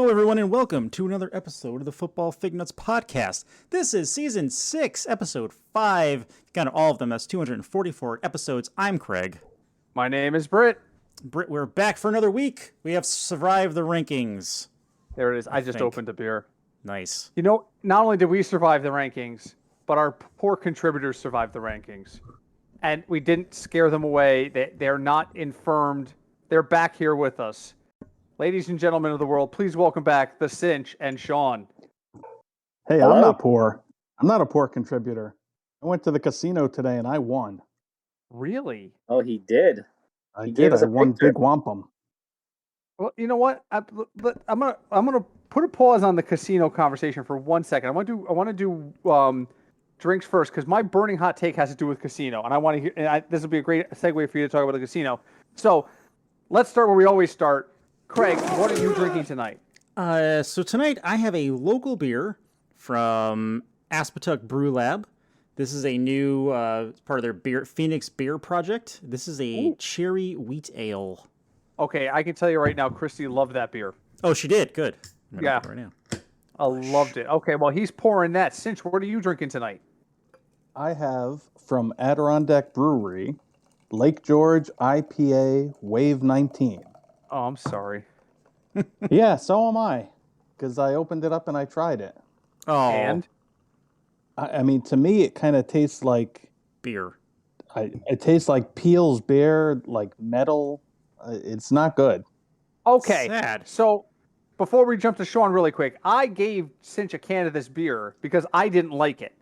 Hello, everyone, and welcome to another episode of the Football Fignuts podcast. This is Season 6, Episode 5. Got all of them. That's 244 episodes. I'm Craig. My name is Britt. Britt, we're back for another week. We have survived the rankings. There it is. I just opened a beer. Nice. You know, not only did we survive the rankings, but our poor contributors survived the rankings. And we didn't scare them away. They're not infirmed. They're back here with us. Ladies and gentlemen of the world, please welcome back the Cinch and Sean. Hey, Hello? I'm not poor. I'm not a poor contributor. I went to the casino today and I won. Really? Oh, he did. I did. I won big wampum. Well, you know what? I'm gonna put a pause on the casino conversation for 1 second. I want to do drinks first because my burning hot take has to do with casino, and I want to hear. And this will be a great segue for you to talk about the casino. So let's start where we always start. Craig, what are you drinking tonight? So tonight I have a local beer from Aspetuck Brew Lab. This is a new part of their Phoenix Beer Project. This is a cherry wheat ale. Okay, I can tell you right now, Christy loved that beer. Oh, she did? Good. Yeah. Right now. I loved it. Okay, well, he's pouring that. Cinch, what are you drinking tonight? I have from Adirondack Brewery, Lake George IPA Wave 19. Oh, I'm sorry. Yeah, so am I. Because I opened it up and I tried it. Oh. And? I mean, to me, it kind of tastes like... Beer. It tastes like Peel's beer, like metal. It's not good. Okay, Sad. so before we jump to Sean really quick, I gave Cinch a can of this beer because I didn't like it.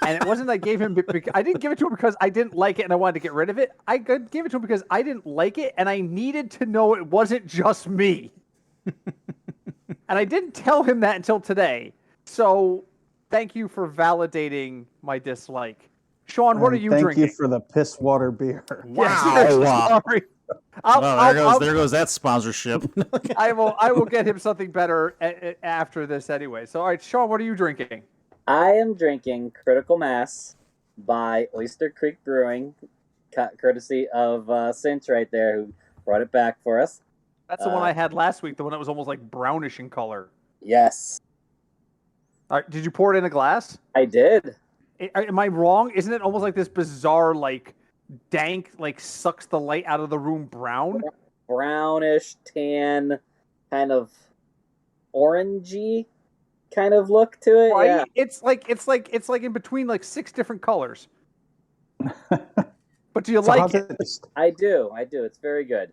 And it wasn't that I gave him, I didn't give it to him because I didn't like it and I wanted to get rid of it. I gave it to him because I didn't like it and I needed to know it wasn't just me. And I didn't tell him that until today. So thank you for validating my dislike. Sean, what are you drinking? Thank you for the piss water beer. Wow. Sorry. There goes that sponsorship. I will get him something better after this anyway. So, all right, Sean, what are you drinking? I am drinking Critical Mass by Oyster Creek Brewing, courtesy of Cinch right there, who brought it back for us. That's the one I had last week, the one that was almost like brownish in color. Yes. All right, did you pour it in a glass? I did. Am I wrong? Isn't it almost like this bizarre, like, dank, like, sucks the light out of the room brown? Brownish, tan, kind of orangey kind of look to it. Right? Yeah. It's like in between like 6 different colors. But do you like it? I do. It's very good.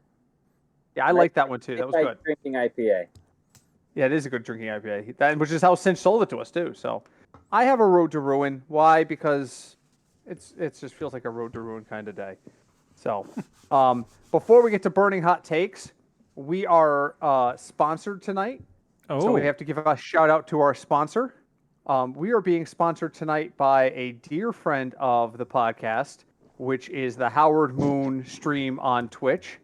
Yeah, I like that one too. That was good. Drinking IPA. Yeah, it is a good drinking IPA. Which is how Cinch sold it to us too. So I have a Road to Ruin. Why? Because it just feels like a Road to Ruin kind of day. So before we get to burning hot takes, we are sponsored tonight. Oh. So we have to give a shout out to our sponsor. We are being sponsored tonight by a dear friend of the podcast, which is the Howard Moon stream on Twitch.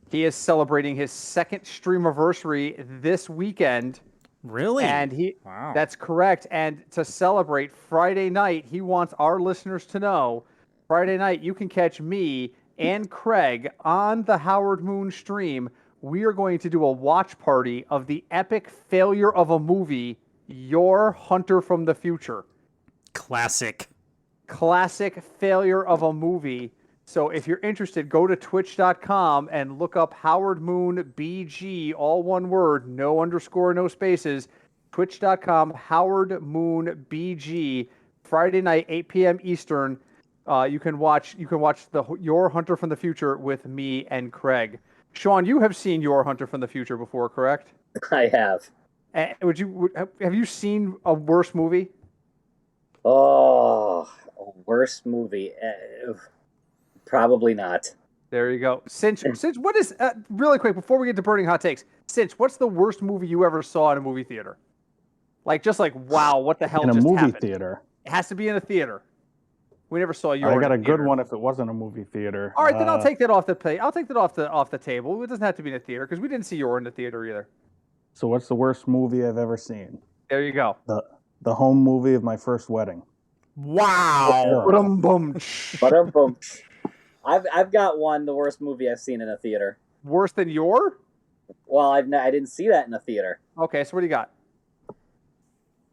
He is celebrating his 2nd streamiversary this weekend. Really? And Wow. That's correct. And to celebrate Friday night, he wants our listeners to know, Friday night you can catch me and Craig on the Howard Moon stream. We are going to do a watch party of the epic failure of a movie, Your Hunter from the Future. Classic Failure of a movie. So if you're interested, go to twitch.com and look up Howard Moon BG, all one word, no underscore, no spaces. Twitch.com, Howard Moon BG, Friday night, 8 p.m. Eastern. You can watch the Your Hunter from the Future with me and Craig. Sean, you have seen Your Hunter from the Future before, correct? I have. Have you seen a worse movie? Oh, a worst movie. Probably not. There you go. Cinch, what is, really quick, before we get to burning hot takes, Cinch, what's the worst movie you ever saw in a movie theater? Like, just like, wow, what the hell just happened? In a movie theater. It has to be in a theater. We never saw you. I got a good one if it wasn't a movie theater. All right, then I'll take that off the plate. I'll take that off the table. It doesn't have to be in a theater because we didn't see Your in the theater either. So what's the worst movie I've ever seen? There you go. The home movie of my first wedding. Wow. Ba-dum-bum. I've got one, the worst movie I've seen in a theater. Worse than Your? Well, I didn't see that in the theater. Okay, so what do you got?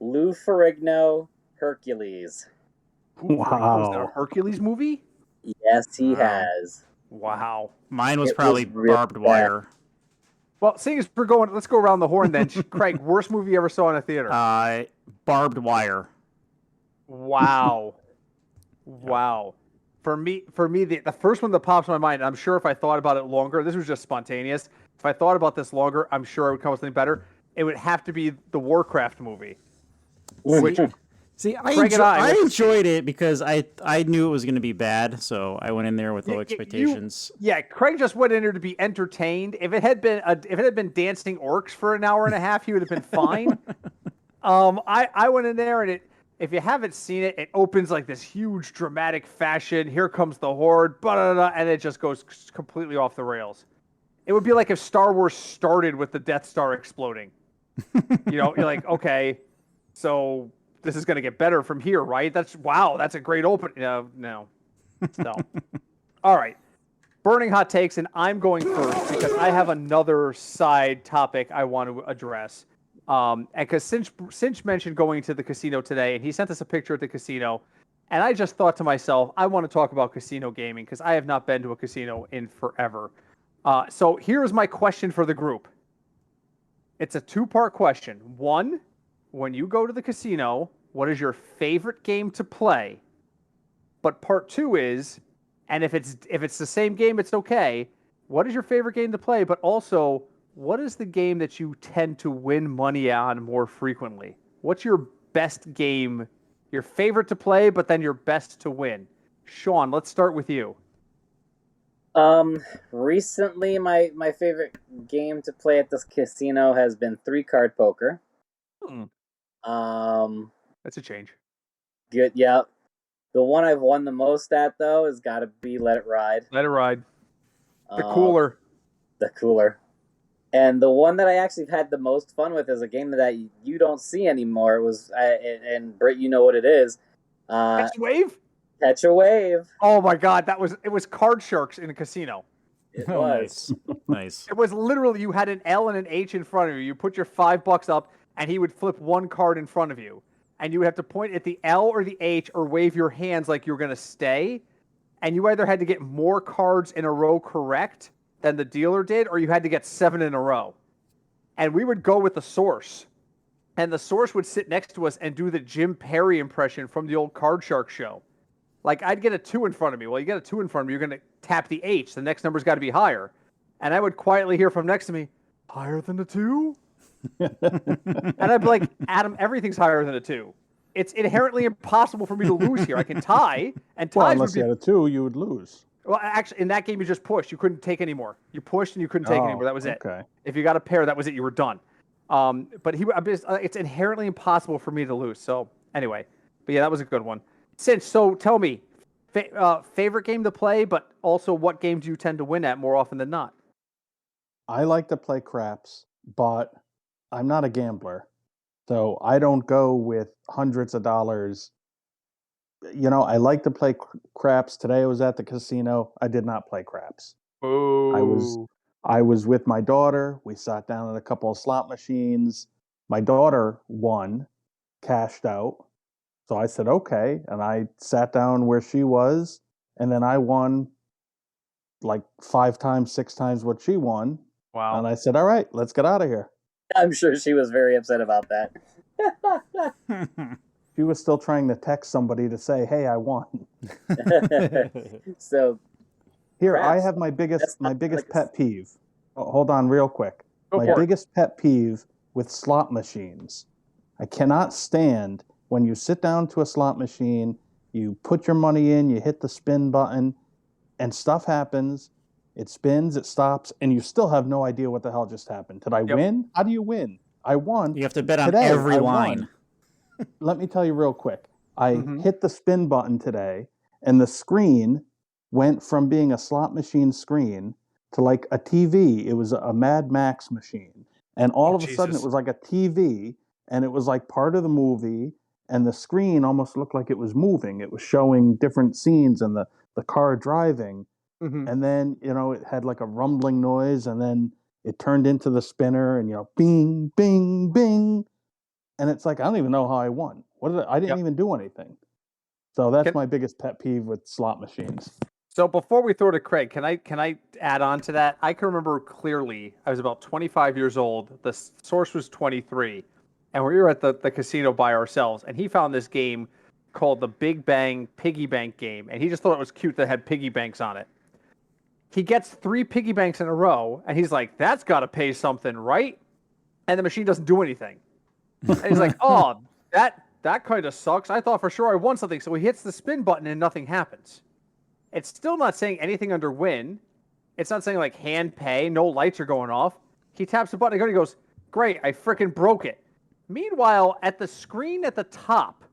Lou Ferrigno, Hercules. Was that a Wow. Hercules movie? Yes, he Wow. has. Wow. Mine was It probably was real Barbed bad. Wire. Well, seeing as we're going, let's go around the horn then. Craig, worst movie you ever saw in a theater? Barbed Wire. Wow. Wow. For me, the first one that pops in my mind, I'm sure if I thought about it longer, this was just spontaneous. If I thought about this longer, I'm sure I would come up with something better. It would have to be the Warcraft movie. Which, See, Craig and I I went to see- enjoyed it because I knew it was going to be bad, so I went in there with low expectations. Craig just went in there to be entertained. If it had been dancing orcs for an hour and a half, he would have been fine. I went in there and if you haven't seen it, it opens like this huge dramatic fashion. Here comes the horde, and it just goes completely off the rails. It would be like if Star Wars started with the Death Star exploding. You're like, okay, so this is going to get better from here, right? That's a great open. No. All right. Burning hot takes, and I'm going first because I have another side topic I want to address. And because Cinch mentioned going to the casino today, and he sent us a picture at the casino, and I just thought to myself, I want to talk about casino gaming because I have not been to a casino in forever. So here's my question for the group. It's a two-part question. One, when you go to the casino, what is your favorite game to play? But part two is, and if it's the same game, it's okay. What is your favorite game to play? But also, what is the game that you tend to win money on more frequently? What's your best game, your favorite to play, but then your best to win? Sean, let's start with you. Recently, my favorite game to play at this casino has been 3-card poker. That's a change. Good, yeah. The one I've won the most at, though, has got to be Let It Ride. Let it ride. The cooler. The cooler. And the one that I actually had the most fun with is a game that you don't see anymore. It was, and Britt, you know what it is. Catch Wave? Catch a Wave. Oh my God, it was Card Sharks in a casino. It Oh, was. nice. It was literally, you had an L and an H in front of you. You put your $5 up, and he would flip one card in front of you. And you would have to point at the L or the H or wave your hands like you were going to stay. And you either had to get more cards in a row correct than the dealer did, or you had to get 7 in a row. And we would go with the source. And the source would sit next to us and do the Jim Perry impression from the old Card Shark show. Like, I'd get a 2 in front of me. Well, you get a 2 in front of me, you're going to tap the H. The next number's got to be higher. And I would quietly hear from next to me, higher than a 2? And I'd be like, Adam, everything's higher than a 2. It's inherently impossible for me to lose here. I can tie, and ties Well, would unless be... you had a 2, you would lose. Well, actually, in that game, you just pushed. You couldn't take any more. You pushed, and you couldn't take any more. That was it. Okay. If you got a pair, that was it. You were done. But it's inherently impossible for me to lose. So, anyway. But yeah, that was a good one. So tell me, favorite game to play, but also what game do you tend to win at more often than not? I like to play craps, but I'm not a gambler. So I don't go with hundreds of dollars. I like to play craps. Today I was at the casino. I did not play craps. Oh. I was with my daughter. We sat down at a couple of slot machines. My daughter won, cashed out. So I said, okay. And I sat down where she was. And then I won like 5 times, 6 times what she won. Wow. And I said, all right, let's get out of here. I'm sure she was very upset about that. She was still trying to text somebody to say, hey, I won. So here, I craps, have my biggest like pet peeve. Oh, hold on real quick. My biggest pet peeve with slot machines. I cannot stand when you sit down to a slot machine, you put your money in, you hit the spin button, and stuff happens. It spins, it stops, and you still have no idea what the hell just happened. Did I win? How do you win? I won. You have to bet on Today, every I line. won. Let me tell you real quick. I hit the spin button today, and the screen went from being a slot machine screen to like a TV. It was a Mad Max machine. And all of a sudden, it was like a TV, and it was like part of the movie, and the screen almost looked like it was moving. It was showing different scenes and the car driving. And then, it had like a rumbling noise, and then it turned into the spinner, and bing, bing, bing, and it's like I don't even know how I won. I didn't even do anything. So that's my biggest pet peeve with slot machines. So before we throw to Craig, can I add on to that? I can remember clearly. I was about 25 years old. The source was 23, and we were at the casino by ourselves. And he found this game called the Big Bang Piggy Bank game, and he just thought it was cute that had piggy banks on it. He gets 3 piggy banks in a row, and he's like, "That's got to pay something, right?" And the machine doesn't do anything. And he's like, "Oh, that kind of sucks. I thought for sure I won something." So he hits the spin button, and nothing happens. It's still not saying anything under win. It's not saying like hand pay. No lights are going off. He taps the button and he goes, "Great, I frickin' broke it." Meanwhile, at the screen at the top,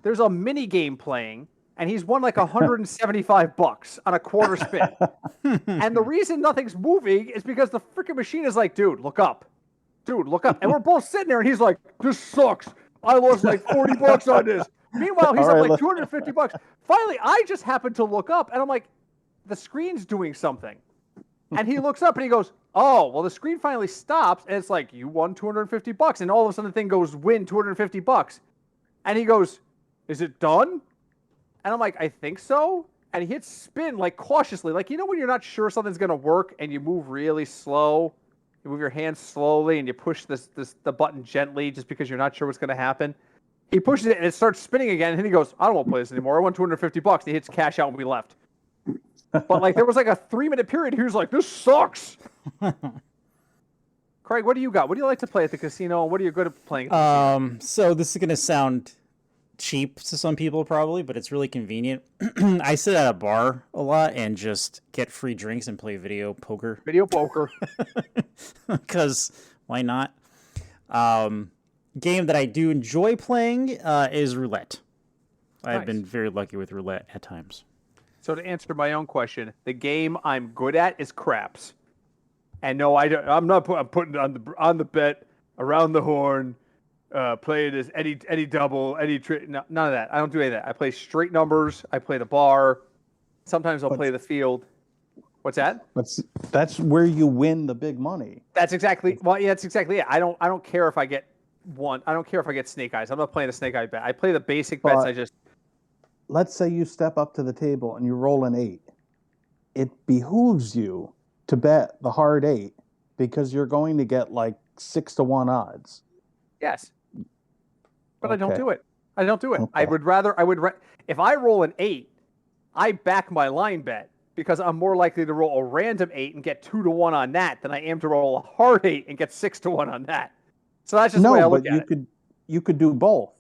there's a mini game playing, and he's won like $175 on a quarter spin. And the reason nothing's moving is because the frickin' machine is like, "Dude, look up. Dude, look up." And we're both sitting there, and he's like, "This sucks. I lost like $40 on this." Meanwhile, he's up like $250. Finally, I just happened to look up, and I'm like, the screen's doing something. And he looks up, and he goes, "Oh, well, the screen finally stops, and it's like, you won $250. And all of a sudden, the thing goes, "Win $250. And he goes, "Is it done?" And I'm like, "I think so." And he hits spin, like, cautiously. Like, when you're not sure something's going to work, and you move really slow. You move your hands slowly, and you push the button gently just because you're not sure what's going to happen. He pushes it, and it starts spinning again, and he goes, "I don't want to play this anymore. I won $250. He hits cash out, and we left. But like there was like a 3-minute period. He was like, "This sucks." Craig, what do you got? What do you like to play at the casino, and what are you good at playing at the casino? So this is gonna sound cheap to some people probably, but it's really convenient. I sit at a bar a lot and just get free drinks and play video poker. Video poker. Because why not? Game that I do enjoy playing is roulette. I've been very lucky with roulette at times. So to answer my own question, the game I'm good at is craps. And no, I'm not putting on the bet around the horn. Play it as any double, any trick. No, none of that. I don't do any of that. I play straight numbers. I play the bar. Sometimes I'll play the field. What's that? That's where you win the big money. That's exactly it. I don't care if I get one. I don't care if I get snake eyes. I'm not playing a snake eye bet. I play the basic bets. Let's say you step up to the table and you roll an 8. It behooves you to bet the hard 8 because you're going to get like 6-1 odds. Yes. But I don't do it. Okay. I would rather if I roll an 8, I back my line bet because I'm more likely to roll a random 8 and get 2-1 on that than I am to roll a hard 8 and get 6-1 on that. So that's just the way I look at it. You could do both.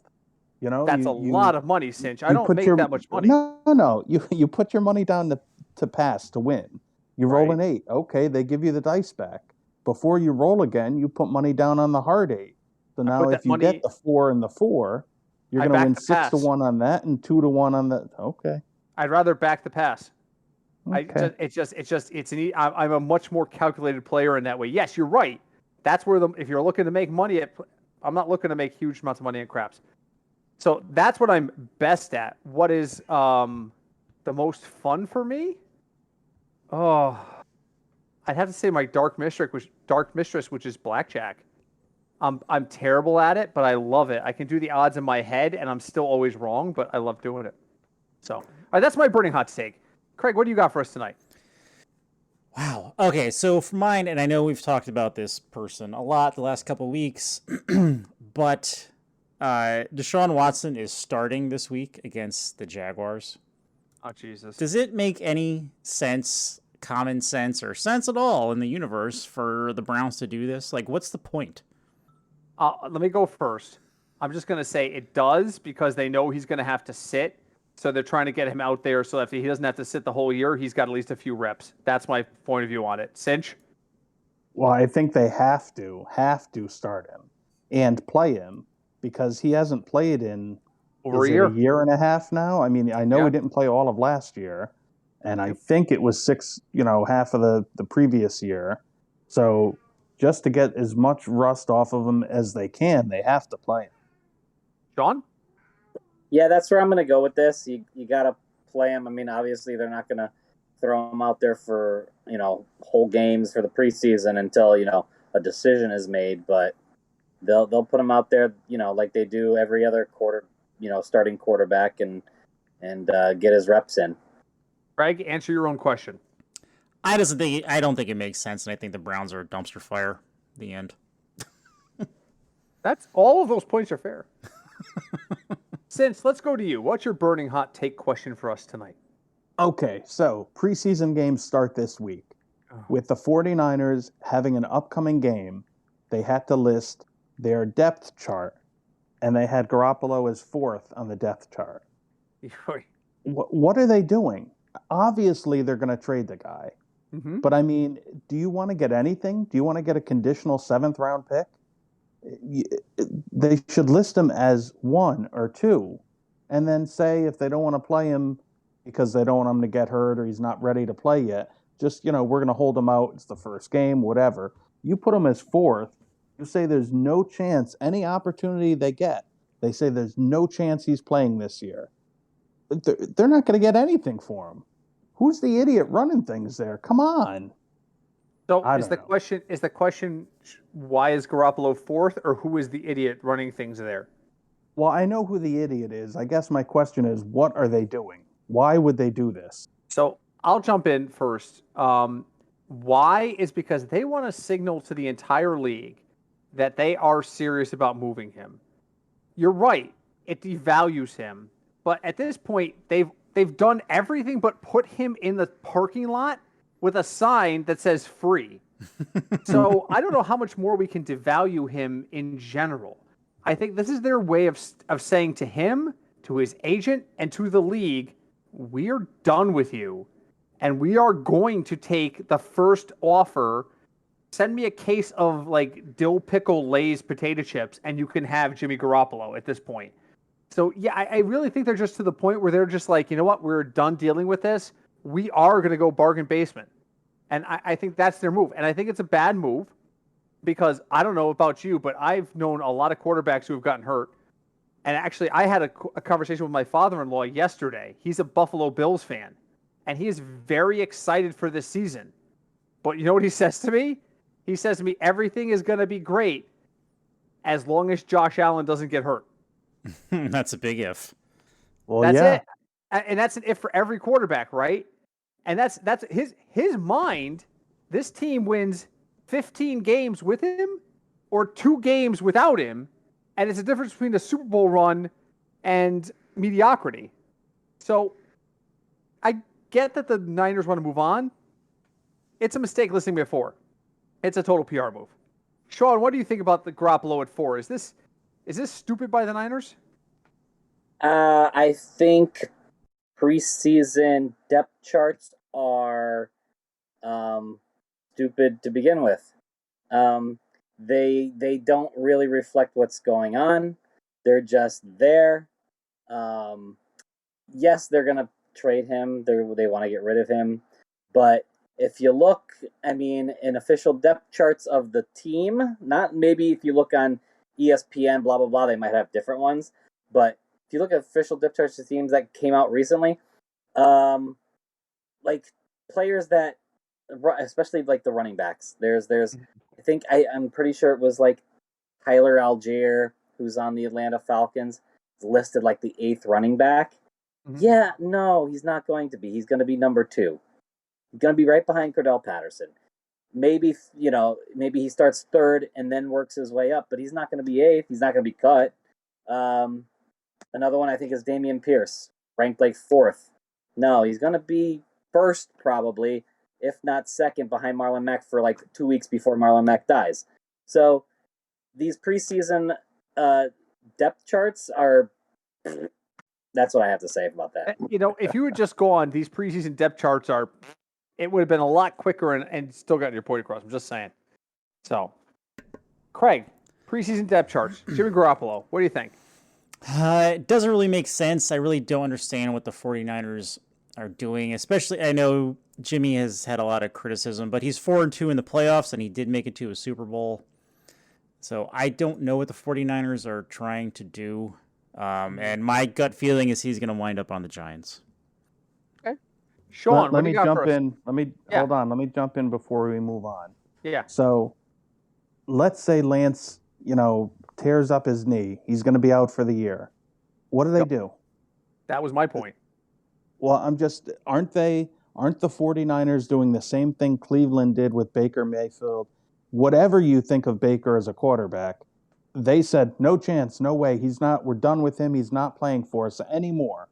That's a lot of money, Cinch. I don't make that much money. No. You put your money down to pass to win. You roll an 8. Okay, they give you the dice back. Before you roll again, you put money down on the hard 8. So now if you get the 4 and the 4, you're going to win 6-1 on that and 2-1 on that. Okay. I'd rather back the pass. Okay. I'm a much more calculated player in that way. Yes, you're right. That's where if you're looking to make money I'm not looking to make huge amounts of money in craps. So that's what I'm best at. What is the most fun for me? Oh, I'd have to say my dark mistress, which is blackjack. I'm terrible at it, but I love it. I can do the odds in my head, and I'm still always wrong, but I love doing it. So, all right, that's my burning hot take. Craig, what do you got for us tonight? Wow. Okay, so for mine, and I know we've talked about this person a lot the last couple weeks, but Deshaun Watson is starting this week against the Jaguars. Oh, Jesus. Does it make any sense, common sense, or sense at all in the universe for the Browns to do this? Like, what's the point? Let me go first. I'm just going to say it does because they know he's going to have to sit. So they're trying to get him out there so that if he doesn't have to sit the whole year, he's got at least a few reps. That's my point of view on it. Cinch? Well, I think they have to start him and play him because he hasn't played in over a year and a half now. I mean, I know he didn't play all of last year, and I think it was half of the previous year. So just to get as much rust off of him as they can, they have to play him. Sean? Yeah, that's where I'm going to go with this. You got to play him. I mean, obviously they're not going to throw him out there for whole games for the preseason until a decision is made. But they'll put him out there, like they do every other starting quarterback, and get his reps in. Greg, answer your own question. I don't think it makes sense, and I think the Browns are a dumpster fire. The end. That's all of those points are fair. Since, let's go to you. What's your burning hot take question for us tonight? Okay, so preseason games start this week. With the 49ers having an upcoming game, they had to list their depth chart, and they had Garoppolo as 4th on the depth chart. What are they doing? Obviously, they're going to trade the guy. Mm-hmm. But, I mean, do you want to get anything? Do you want to get a conditional 7th-round pick? They should list him as 1 or 2, and then say if they don't want to play him because they don't want him to get hurt or he's not ready to play yet, just, we're going to hold him out. It's the first game, whatever. You put him as 4th. You say there's no chance, any opportunity they get, they say there's no chance he's playing this year. They're not going to get anything for him. Who's the idiot running things there? Come on. So is the question why is Garoppolo 4th, or who is the idiot running things there? Well, I know who the idiot is. I guess my question is, what are they doing? Why would they do this? So I'll jump in first. Why is because they want to signal to the entire league that they are serious about moving him. You're right. It devalues him. But at this point, they've done everything but put him in the parking lot with a sign that says free. So I don't know how much more we can devalue him in general. I think this is their way of saying to him, to his agent, and to the league, we're done with you, and we are going to take the first offer. Send me a case of dill pickle Lay's potato chips, and you can have Jimmy Garoppolo at this point. So yeah, I really think they're just to the point where they're just like, you know what, we're done dealing with this. We are going to go bargain basement. And I think that's their move. And I think it's a bad move because I don't know about you, but I've known a lot of quarterbacks who have gotten hurt. And actually, I had a conversation with my father-in-law yesterday. He's a Buffalo Bills fan, and he is very excited for this season. But you know what he says to me? He says to me, everything is going to be great as long as Josh Allen doesn't get hurt. That's a big if. Well, that's yeah. it. And that's an if for every quarterback, right? And that's his mind. This team wins 15 games with him or 2 games without him, and it's a difference between a Super Bowl run and mediocrity. So I get that the Niners want to move on. It's a mistake listing me at 4. It's a total PR move. Sean, what do you think about the Garoppolo at 4? Is this stupid by the Niners? I think preseason depth charts are stupid to begin with. They don't really reflect what's going on. They're just there. Yes, they're gonna trade him. They want to get rid of him. But if you look, in official depth charts of the team, not maybe if you look on ESPN, blah blah blah, they might have different ones. But if you look at official depth charts of teams that came out recently, players that, especially the running backs. There's I think I'm pretty sure it was Tyler Algier, who's on the Atlanta Falcons, listed the 8th running back. Mm-hmm. Yeah, no, he's not going to be. He's going to be number 2. He's going to be right behind Cordell Patterson. Maybe he starts 3rd and then works his way up, but he's not going to be 8th. He's not going to be cut. Another one I think is Dameon Pierce, ranked 4th. No, he's going to be 1st probably, if not 2nd, behind Marlon Mack for 2 weeks before Marlon Mack dies. So these preseason depth charts are. That's what I have to say about that. If you would just go on these preseason depth charts it would have been a lot quicker and still gotten your point across. I'm just saying. So, Craig, preseason depth charts. Jimmy Garoppolo, what do you think? It doesn't really make sense. I really don't understand what the 49ers are doing, especially I know Jimmy has had a lot of criticism, but he's 4-2 in the playoffs and he did make it to a Super Bowl. So I don't know what the 49ers are trying to do. And my gut feeling is he's going to wind up on the Giants. Okay. Sean, Let what do me you got jump first? in. Hold on. Let me jump in before we move on. Yeah. So let's say Lance, tears up his knee. He's going to be out for the year. What do they do? That was my point. Well, aren't the 49ers doing the same thing Cleveland did with Baker Mayfield? Whatever you think of Baker as a quarterback, they said, no chance, no way. We're done with him. He's not playing for us anymore.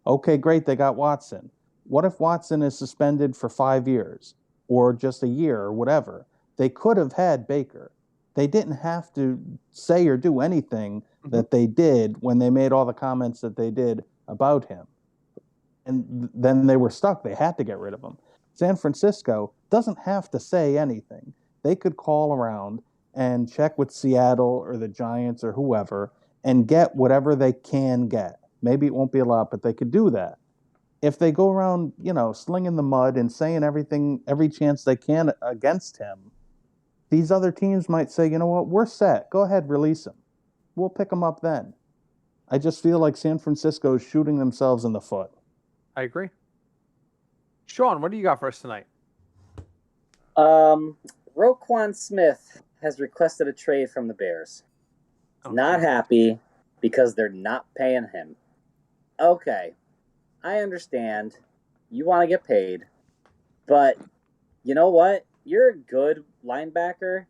Okay, great. They got Watson. What if Watson is suspended for 5 years or just a year or whatever? They could have had Baker. They didn't have to say or do anything that they did when they made all the comments that they did about him. And then they were stuck. They had to get rid of him. San Francisco doesn't have to say anything. They could call around and check with Seattle or the Giants or whoever and get whatever they can get. Maybe it won't be a lot, but they could do that. If they go around, slinging the mud and saying everything, every chance they can against him, these other teams might say, you know what, we're set. Go ahead, release him. We'll pick him up then. I just feel like San Francisco is shooting themselves in the foot. I agree. Sean, what do you got for us tonight? Roquan Smith has requested a trade from the Bears. Not happy because they're not paying him. Okay, I understand. You want to get paid. But you know what? You're a good linebacker.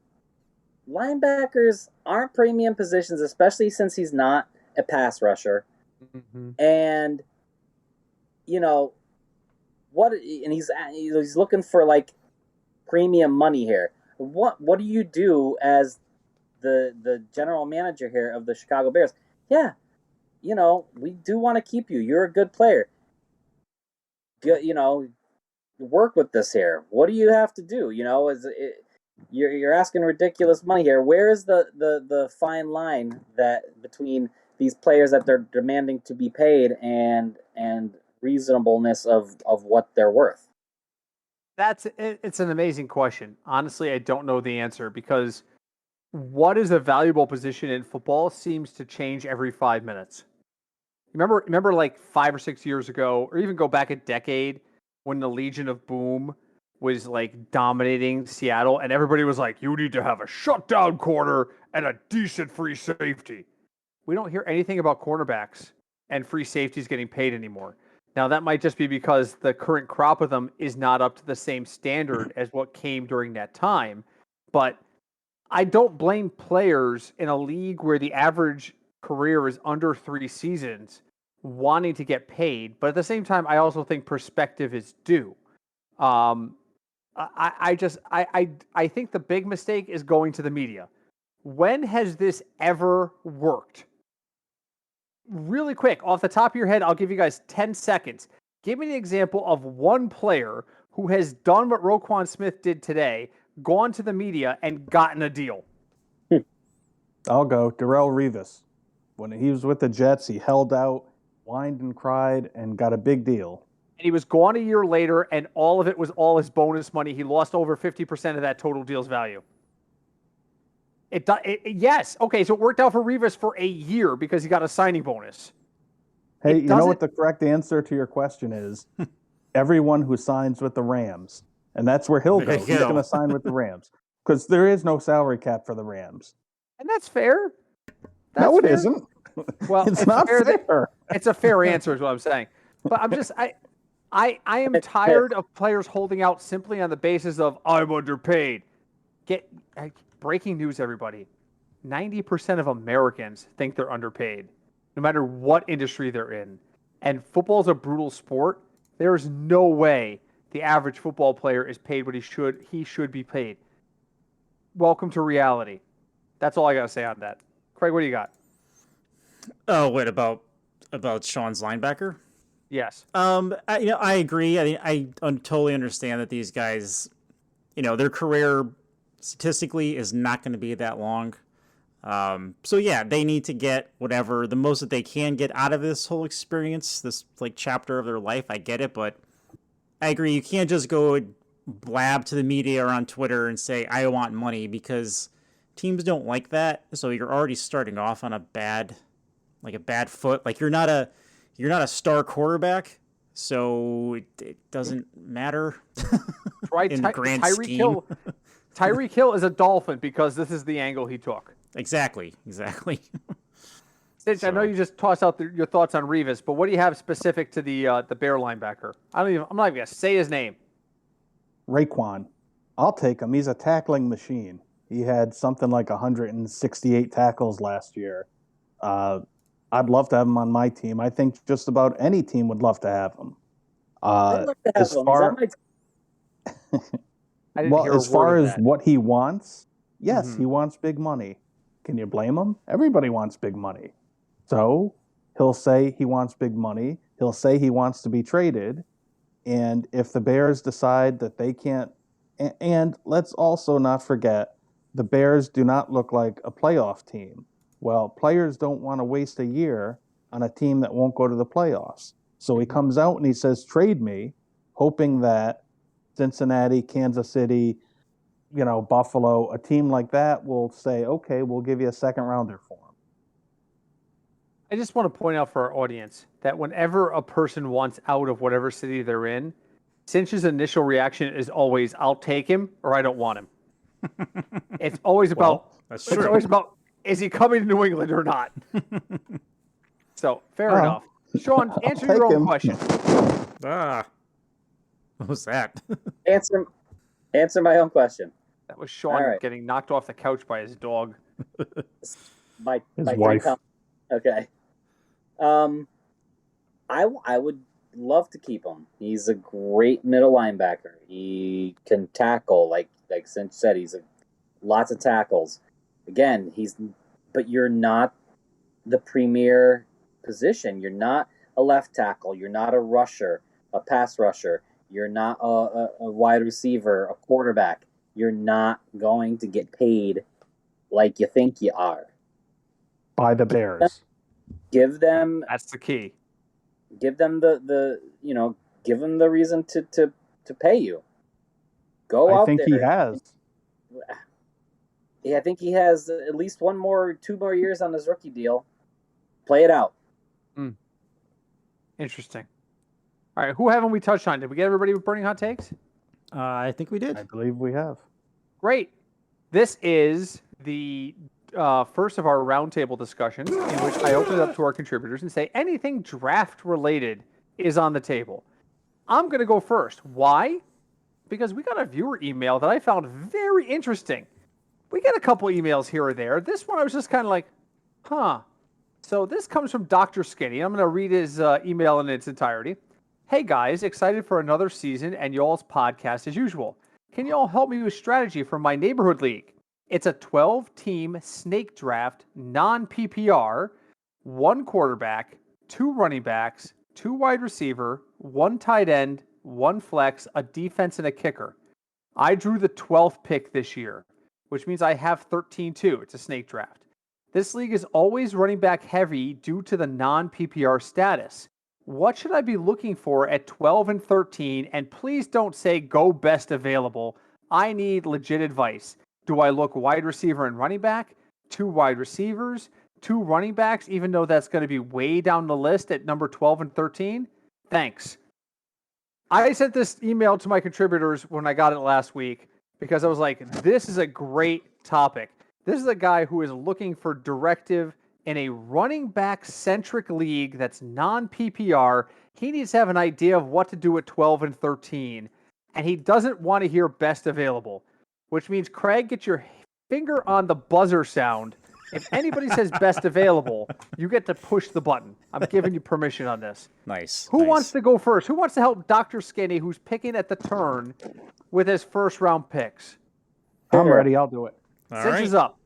Linebackers aren't premium positions, especially since he's not a pass rusher. Mm-hmm. And, he's looking for, like, premium money here. What do you do as the general manager here of the Chicago Bears? Yeah, we do want to keep you. You're a good player. Work with this here. What do you have to do? You're asking ridiculous money here. Where is the fine line that between these players that they're demanding to be paid and reasonableness of what they're worth? It's an amazing question. Honestly, I don't know the answer because what is a valuable position in football seems to change every 5 minutes. Remember like 5 or 6 years ago, or even go back a decade when the Legion of Boom was like dominating Seattle and everybody was like, you need to have a shutdown corner and a decent free safety. We don't hear anything about cornerbacks and free safeties getting paid anymore. Now, that might just be because the current crop of them is not up to the same standard as what came during that time. But I don't blame players in a league where the average career is under 3 seasons wanting to get paid. But at the same time, I also think perspective is due. I think the big mistake is going to the media. When has this ever worked? Really quick, off the top of your head, I'll give you guys 10 seconds. Give me an example of one player who has done what Roquan Smith did today, gone to the media, and gotten a deal. I'll go. Darrelle Revis. When he was with the Jets, he held out, whined and cried, and got a big deal. And he was gone a year later, and all of it was all his bonus money. He lost over 50% of that total deal's value. Yes. Okay, so it worked out for Revis for a year because he got a signing bonus. Hey, you know what the correct answer to your question is? Everyone who signs with the Rams. And that's where he'll go. He's going to sign with the Rams. Because there is no salary cap for the Rams. And that's fair. No, it isn't. Well, it's not fair. It's a fair answer is what I'm saying. But I am tired of players holding out simply on the basis of, I'm underpaid. Breaking news, everybody. 90% of Americans think they're underpaid, no matter what industry they're in. And football is a brutal sport. There is no way the average football player is paid what he should be paid. Welcome to reality. That's all I got to say on that. Craig, what do you got? Oh, wait, about Sean's linebacker? Yes. I agree. I totally understand that these guys, their career statistically is not going to be that long. So yeah, they need to get whatever, the most that they can get out of this whole experience, this like chapter of their life. I get it, but I agree. You can't just go blab to the media or on Twitter and say, I want money, because teams don't like that. So you're already starting off on a bad foot. Like you're not a star quarterback. so it doesn't matter Right, in the grand Tyreek scheme. Hill. Tyreek Hill is a Dolphin because this is the angle he took. Exactly. Stitch, I know you just tossed out your thoughts on Revis, but what do you have specific to the Bear linebacker? I'm not even gonna say his name. Raekwon. I'll take him. He's a tackling machine. He had something like 168 tackles last year. I'd love to have him on my team. I think just about any team would love to have him. I'd love to have him. He's on my Well, as far as what he wants, yes, he wants big money. Can you blame him? Everybody wants big money. So he'll say he wants big money. He'll say he wants to be traded. And if the Bears decide that they can't, and let's also not forget, the Bears do not look like a playoff team. Well, players don't want to waste a year on a team that won't go to the playoffs. So he comes out and he says, trade me, hoping that Cincinnati, Kansas City, Buffalo, a team like that will say, okay, we'll give you a second rounder for him. I just want to point out for our audience that whenever a person wants out of whatever city they're in, Cinch's initial reaction is always, I'll take him or I don't want him. It's always about, is he coming to New England or not? So, fair enough. Sean, answer your own question. What was that? Answer my own question. That was Sean getting knocked off the couch by his dog. By his wife. Okay. I would love to keep him. He's a great middle linebacker. He can tackle, like Cinch said. He's lots of tackles. Again, but you're not the premier position. You're not a left tackle. You're not a rusher, a pass rusher. You're not a wide receiver, a quarterback. You're not going to get paid like you think you are. By the Bears. Give them. That's the key. Give them give them the reason to pay you. Go out there. I think he has. Yeah, I think he has at least 2 more years on his rookie deal. Play it out. Interesting. All right, who haven't we touched on? Did we get everybody with burning hot takes? I think we did. I believe we have. Great. This is the first of our roundtable discussions in which I open it up to our contributors and say anything draft related is on the table. I'm going to go first. Why? Because we got a viewer email that I found very interesting. We get a couple emails here or there. This one I was just kind of like, huh. So this comes from Dr. Skinny. I'm going to read his email in its entirety. Hey guys, excited for another season and y'all's podcast as usual. Can y'all help me with strategy for my neighborhood league? It's a 12-team snake draft, non-PPR, 1 quarterback, 2 running backs, 2 wide receiver, 1 tight end, 1 flex, a defense, and a kicker. I drew the 12th pick this year, which means I have 13 too. It's a snake draft. This league is always running back heavy due to the non-PPR status. What should I be looking for at 12 and 13? And please don't say go best available. I need legit advice. Do I look wide receiver and running back? 2 wide receivers? 2 running backs, even though that's going to be way down the list at number 12 and 13? Thanks. I sent this email to my contributors when I got it last week because I was like, this is a great topic. This is a guy who is looking for directive in a running back-centric league that's non-PPR. He needs to have an idea of what to do at 12 and 13, and he doesn't want to hear best available, which means, Craig, get your finger on the buzzer sound. If anybody says best available, you get to push the button. I'm giving you permission on this. Nice. Who wants to go first? Who wants to help Dr. Skinny, who's picking at the turn with his first-round picks? I'm ready. I'll do it. Cinch is up.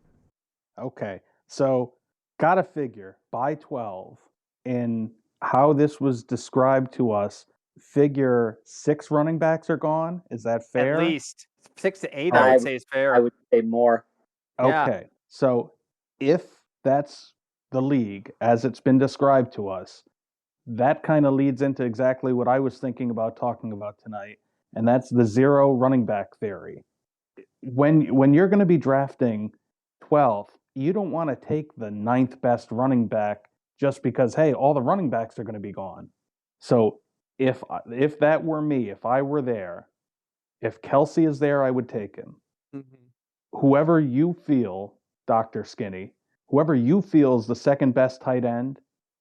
Okay. So, got to figure by 12 in how this was described to us, figure 6 running backs are gone. Is that fair? At least 6 to 8, I would say is fair. I would say more. Okay. Yeah. So if that's the league as it's been described to us, that kind of leads into exactly what I was thinking about talking about tonight, and that's the 0 running back theory. When you're going to be drafting 12th, you don't want to take the 9th best running back just because, hey, all the running backs are going to be gone. So if that were me, if I were there, if Kelsey is there, I would take him. Whoever you feel, Dr. Skinny, whoever you feel is the second best tight end,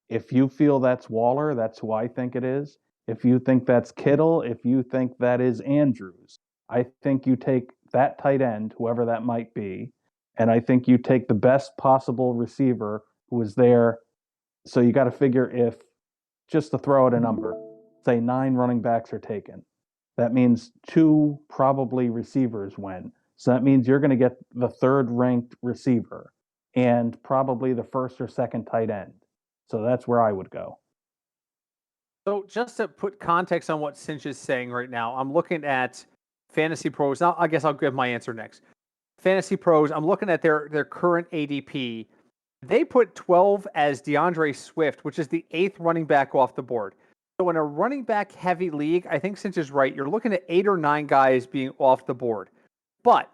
if you feel that's Waller, that's who I think it is. If you think that's Kittle, if you think that is Andrews, I think you take that tight end, whoever that might be, and I think you take the best possible receiver who is there. So you got to figure if, just to throw out a number, say 9 running backs are taken. That means 2 probably receivers went. So that means you're going to get the 3rd ranked receiver and probably the 1st or 2nd tight end. So that's where I would go. So just to put context on what Cinch is saying right now, I'm looking at Fantasy Pros. Now, I guess I'll give my answer next. Fantasy Pros, I'm looking at their current ADP. They put 12 as DeAndre Swift, which is the 8th running back off the board. So in a running back heavy league, I think Cinch is right. You're looking at 8 or 9 guys being off the board. But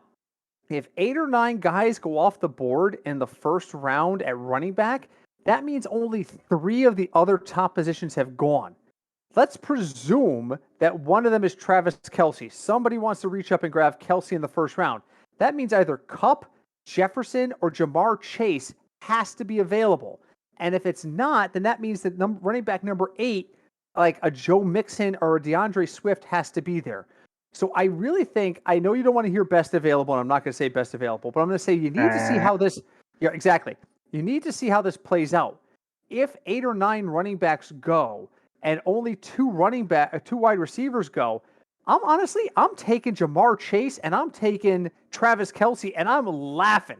if 8 or 9 guys go off the board in the first round at running back, that means only 3 of the other top positions have gone. Let's presume that one of them is Travis Kelce. Somebody wants to reach up and grab Kelce in the first round. That means either Kupp, Jefferson, or Jamar Chase has to be available. And if it's not, then that means that running back number 8, like a Joe Mixon or a DeAndre Swift, has to be there. So I really think, I know you don't want to hear best available, and I'm not going to say best available, but I'm going to say you need to see how this, yeah, exactly. You need to see how this plays out. If 8 or 9 running backs go and only 2 wide receivers go, I'm taking Jamar Chase and I'm taking Travis Kelce, and I'm laughing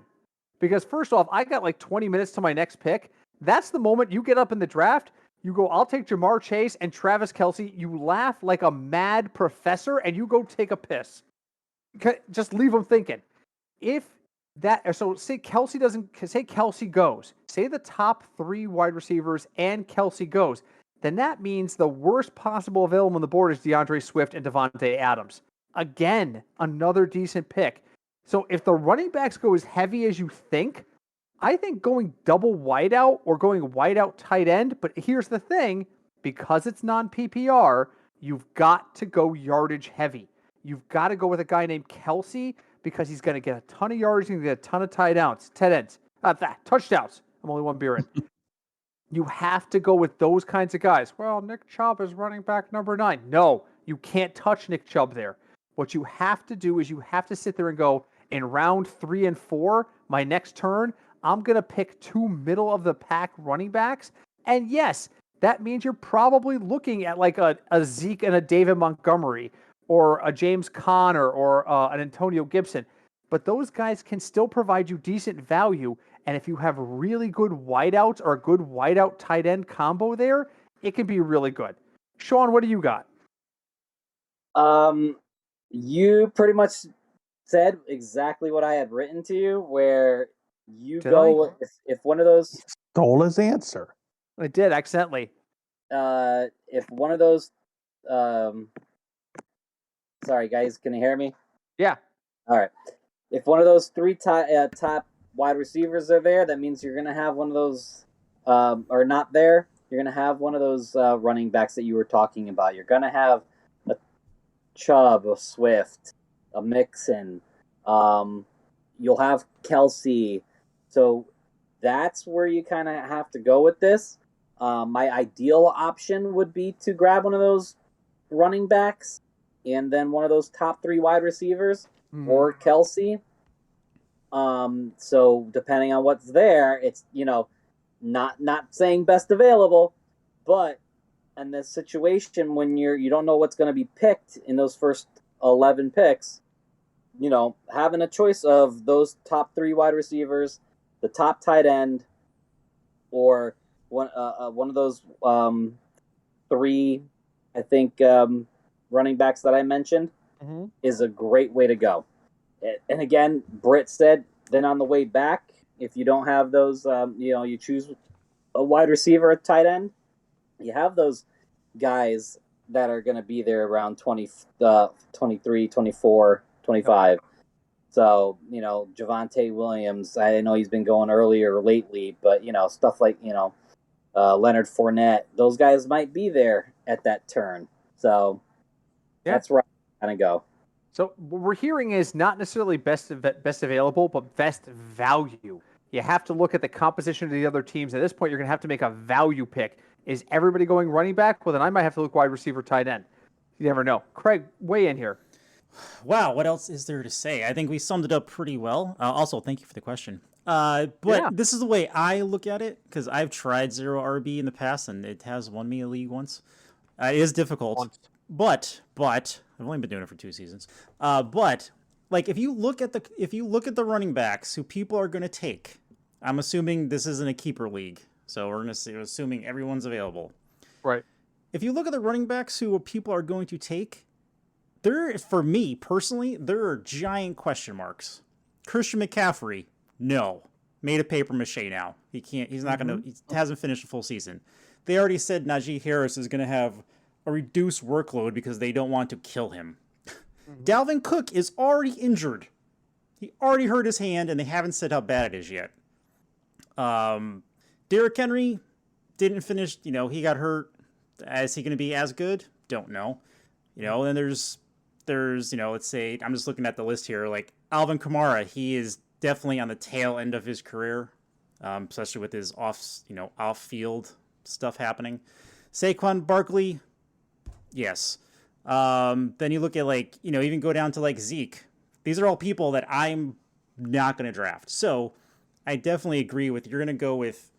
because first off, I got like 20 minutes to my next pick. That's the moment you get up in the draft. You go, I'll take Jamar Chase and Travis Kelce. You laugh like a mad professor and you go take a piss. Just leave them thinking. So say Kelce goes, say the top 3 wide receivers and Kelce goes, then that means the worst possible available on the board is DeAndre Swift and Devontae Adams. Again, another decent pick. So if the running backs go as heavy as you think, I think going double wideout or going wideout tight end, but here's the thing, because it's non-PPR, you've got to go yardage heavy. You've got to go with a guy named Kelce because he's going to get a ton of yards, he's going to get a ton of tight ends, touchdowns. I'm only one beer in. You have to go with those kinds of guys. Well, Nick Chubb is running back number 9. No, you can't touch Nick Chubb there. What you have to do is you have to sit there and go, in round 3 and 4, my next turn, I'm going to pick 2 middle of the pack running backs. And yes, that means you're probably looking at like a Zeke and a David Montgomery or a James Conner or an Antonio Gibson. But those guys can still provide you decent value. And if you have really good wideouts or a good wideout tight end combo there, it can be really good. Sean, what do you got? You pretty much said exactly what I had written to you, where you Did go if one of those Stole his answer. I did accidentally. if one of those sorry guys, can you hear me? Yeah. All right. If one of those 3 top wide receivers are there, that means you're going to have one of those, or not there, you're going to have one of those running backs that you were talking about. You're going to have a Chubb, a Swift, a Mixon. You'll have Kelce. So that's where you kind of have to go with this. My ideal option would be to grab one of those running backs and then one of those top 3 wide receivers or Kelce. So depending on what's there, it's, not saying best available, but in this situation when you don't know what's going to be picked in those first 11 picks, having a choice of those top 3 wide receivers, the top tight end, or one of those 3, I think, running backs that I mentioned is a great way to go. And again, Britt said, then on the way back, if you don't have those, you choose a wide receiver, a tight end, you have those guys that are going to be there around 23, 24, 25. So, Javonte Williams, I know he's been going earlier lately, but, stuff like, Leonard Fournette, those guys might be there at that turn. So Yeah. that's where I'm going to go. So what we're hearing is not necessarily best available, but best value. You have to look at the composition of the other teams. At this point, you're going to have to make a value pick. Is everybody going running back? Well, then I might have to look wide receiver, tight end. You never know. Craig, weigh in here. Wow, what else is there to say? I think we summed it up pretty well. Also, thank you for the question. But this is the way I look at it, because I've tried zero RB in the past, and it has won me a league once. It is difficult, but I've only been doing it for 2 seasons. But like if you look at the running backs who people are going to take, I'm assuming this isn't a keeper league, so we're assuming everyone's available. Right. If you look at the running backs who people are going to take, for me personally, there are giant question marks. Christian McCaffrey, no. Made of paper mache now. He's not going to, he hasn't finished a full season. They already said Najee Harris is going to have a reduced workload because they don't want to kill him. Dalvin Cook is already injured. He already hurt his hand, and they haven't said how bad it is yet. Derrick Henry didn't finish, he got hurt. Is he going to be as good? Don't know. Then there's, let's say, I'm just looking at the list here, like Alvin Kamara, he is definitely on the tail end of his career, especially with his off-field stuff happening. Saquon Barkley, yes. Then you look at even go down to Zeke. These are all people that I'm not going to draft. So I definitely agree with, you're going to go with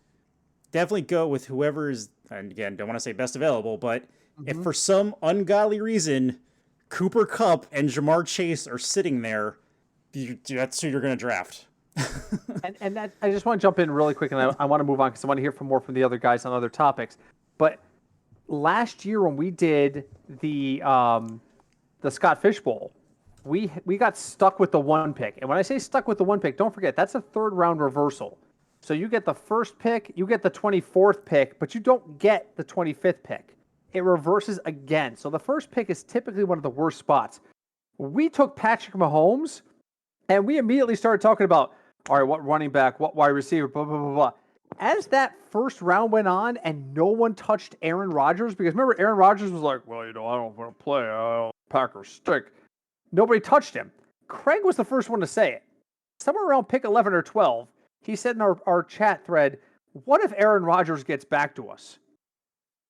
whoever's, and again, don't want to say best available, but if for some ungodly reason Cooper Kupp and Jamar Chase are sitting there, that's who you're going to draft. and that, I just want to jump in really quick, and I want to move on because I want to hear more from the other guys on other topics. But last year when we did the Scott Fish Bowl, we got stuck with the 1 pick. And when I say stuck with the 1 pick, don't forget that's a 3rd round reversal. So you get the 1st pick, you get the 24th pick, but you don't get the 25th pick. It reverses again. So the 1st pick is typically one of the worst spots. We took Patrick Mahomes, and we immediately started talking about, all right, what running back, what wide receiver, blah, blah, blah, blah. As that 1st round went on and no one touched Aaron Rodgers, because remember, Aaron Rodgers was like, well, I don't want to play. Packers stick. Nobody touched him. Craig was the first one to say it. Somewhere around pick 11 or 12, he said in our chat thread, what if Aaron Rodgers gets back to us?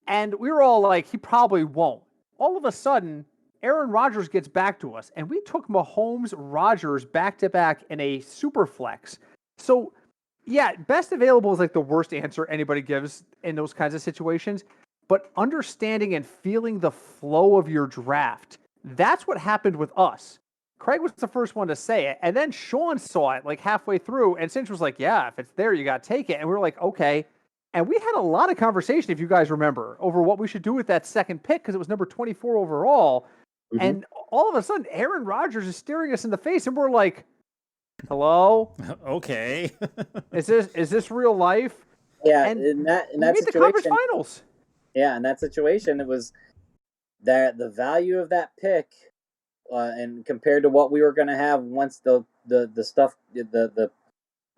And we were all like, he probably won't. All of a sudden, Aaron Rodgers gets back to us, and we took Mahomes, Rodgers back-to-back in a super flex. So, yeah, best available is like the worst answer anybody gives in those kinds of situations. But understanding and feeling the flow of your draft, that's what happened with us. Craig was the first one to say it, and then Sean saw it like halfway through, and Cinch was like, yeah, if it's there, you got to take it. And we were like, okay. And we had a lot of conversation, if you guys remember, over what we should do with that 2nd pick, because it was number 24 overall. And all of a sudden, Aaron Rodgers is staring us in the face, and we're like, hello? Okay. Is this real life? Yeah, and in that we made situation, the conference finals. Yeah, in that situation, it was that the value of that pick, and compared to what we were going to have once the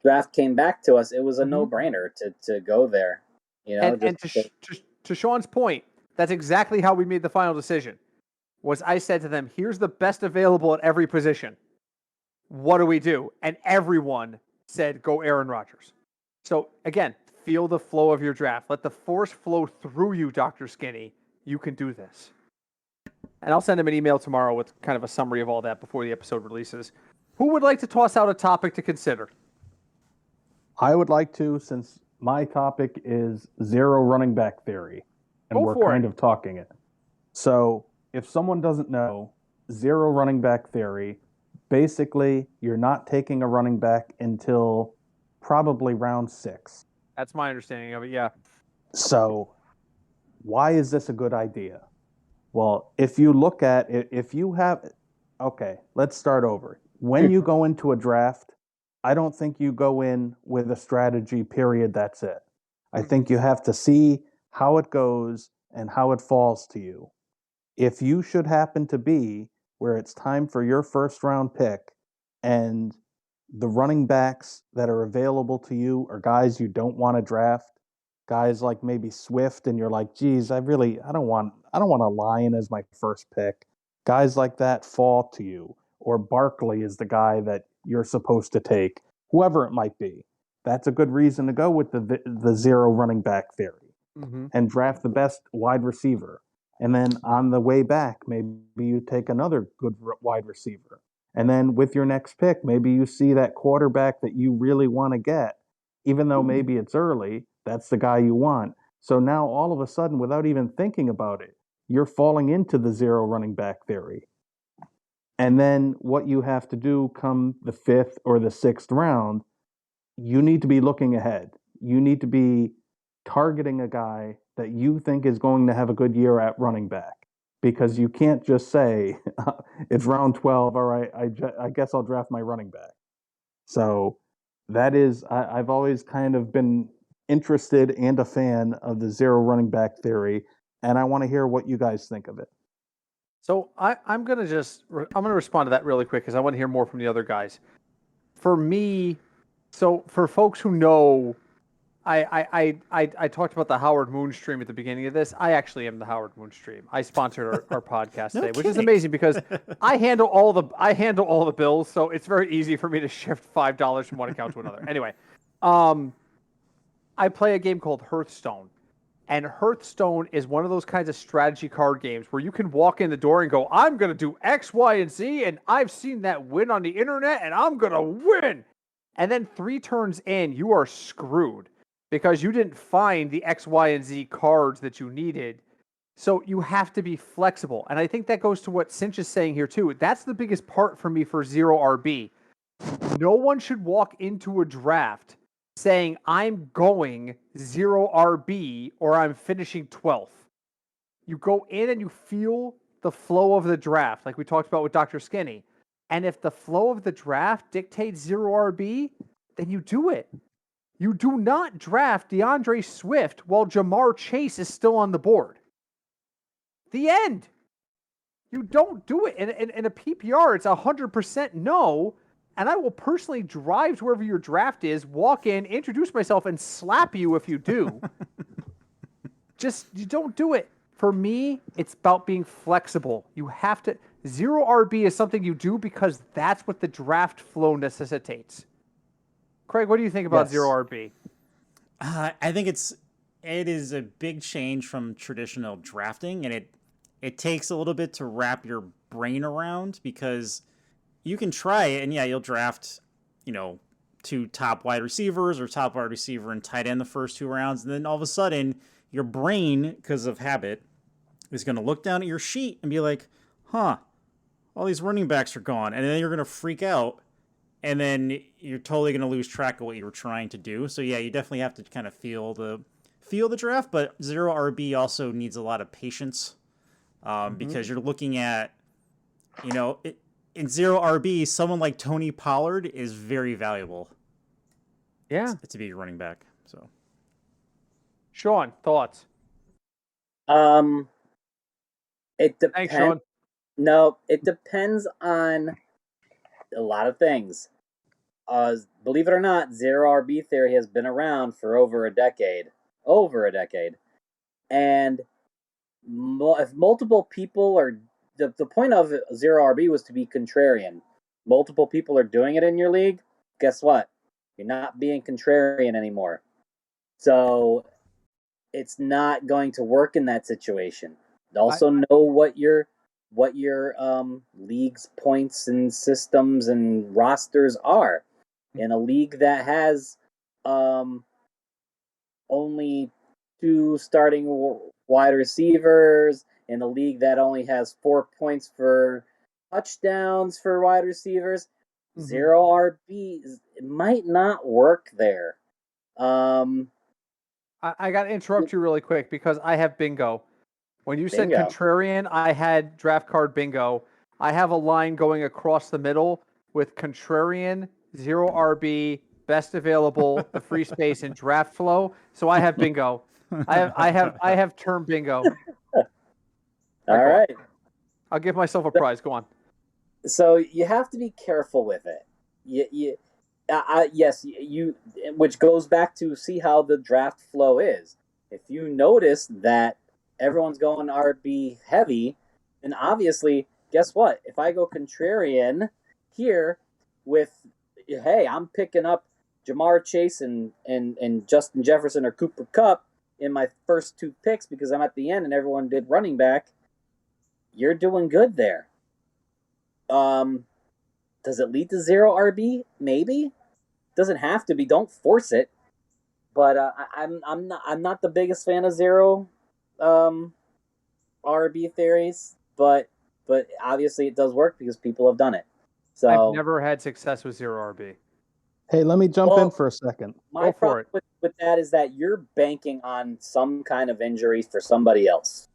draft came back to us, it was a no-brainer to go there. And to Sean's point, that's exactly how we made the final decision. Was I said to them, here's the best available at every position. What do we do? And everyone said, go Aaron Rodgers. So again, feel the flow of your draft. Let the force flow through you, Dr. Skinny. You can do this. And I'll send him an email tomorrow with kind of a summary of all that before the episode releases. Who would like to toss out a topic to consider? I would like to, since my topic is zero running back theory, and we're kind of talking it. So if someone doesn't know, zero running back theory, basically you're not taking a running back until probably round 6. That's my understanding of it, yeah. So why is this a good idea? Well, if you look at it, okay, let's start over. When you go into a draft, I don't think you go in with a strategy, period, that's it. I think you have to see how it goes and how it falls to you. If you should happen to be where it's time for your 1st round pick and the running backs that are available to you are guys you don't want to draft, guys like maybe Swift, and you're like, geez, I don't want a Lion as my first pick. Guys like that fall to you, or Barkley is the guy that you're supposed to take, whoever it might be. That's a good reason to go with the zero running back theory and draft the best wide receiver. And then on the way back, maybe you take another good wide receiver. And then with your next pick, maybe you see that quarterback that you really want to get, even though maybe it's early, that's the guy you want. So now all of a sudden, without even thinking about it, you're falling into the zero running back theory. And then what you have to do come the 5th or the 6th round, you need to be looking ahead. You need to be targeting a guy that you think is going to have a good year at running back, because you can't just say it's round 12. All right, I guess I'll draft my running back. So that is, I've always kind of been interested and a fan of the zero running back theory, and I want to hear what you guys think of it. So I'm going to respond to that really quick because I want to hear more from the other guys. For me, so for folks who know, I talked about the Howard Moon stream at the beginning of this. I actually am the Howard Moon stream. I sponsored our podcast today, which is amazing because I handle all the bills, so it's very easy for me to shift $5 from one account to another. Anyway, I play a game called Hearthstone. And Hearthstone is one of those kinds of strategy card games where you can walk in the door and go, I'm going to do X, Y, and Z, and I've seen that win on the internet, and I'm going to win. And then 3 turns in, you are screwed because you didn't find the X, Y, and Z cards that you needed. So you have to be flexible. And I think that goes to what Cinch is saying here, too. That's the biggest part for me for zero RB. No one should walk into a draft saying I'm going 0 RB or I'm finishing 12th. You go in and you feel the flow of the draft, like we talked about with Dr. Skinny. And if the flow of the draft dictates 0 RB, then you do it. You do not draft DeAndre Swift while Jamar Chase is still on the board. The end. You don't do it. In a PPR, it's 100% no. And I will personally drive to wherever your draft is, walk in, introduce myself, and slap you if you do. You don't do it. For me, it's about being flexible. You have to. 0 RB is something you do because that's what the draft flow necessitates. Craig, what do you think about 0 RB? I think it is a big change from traditional drafting, and it takes a little bit to wrap your brain around, because you can try it, and yeah, you'll draft, 2 top wide receivers or top wide receiver and tight end the first 2 rounds, and then all of a sudden, your brain, because of habit, is going to look down at your sheet and be like, all these running backs are gone, and then you're going to freak out, and then you're totally going to lose track of what you were trying to do. So yeah, you definitely have to kind of feel the draft, but 0 RB also needs a lot of patience, because you're looking at, in 0 RB, someone like Tony Pollard is very valuable. Yeah, to be running back. So, Sean, thoughts? It depends. Thanks, Sean. No, it depends on a lot of things. Believe it or not, 0 RB theory has been around for over a decade. And if multiple people are... The point of 0 RB was to be contrarian. Multiple people are doing it in your league. Guess what? You're not being contrarian anymore. So it's not going to work in that situation. Also know what your league's points and systems and rosters are. In a league that has only 2 starting wide receivers, in a league that only has 4 points for touchdowns for wide receivers, 0 RB might not work there. I got to interrupt you really quick because I have bingo. When you said contrarian, I had draft card bingo. I have a line going across the middle with contrarian, 0 RB, best available, the free space, and draft flow. So I have bingo. I have term bingo. All right. I'll give myself a prize. Go on. So you have to be careful with it. Yes, you, which goes back to see how the draft flow is. If you notice that everyone's going RB heavy, then obviously, guess what? If I go contrarian here with, hey, I'm picking up Jamar Chase and Justin Jefferson or Cooper Kupp in my first two picks because I'm at the end and everyone did running back, you're doing good there. Does it lead to zero RB? Maybe. Doesn't have to be. Don't force it. But I'm not the biggest fan of zero RB theories. But obviously it does work because people have done it. So I've never had success with zero RB. Hey, let me jump in for a second. My Go for problem it. with that is that you're banking on some kind of injury for somebody else,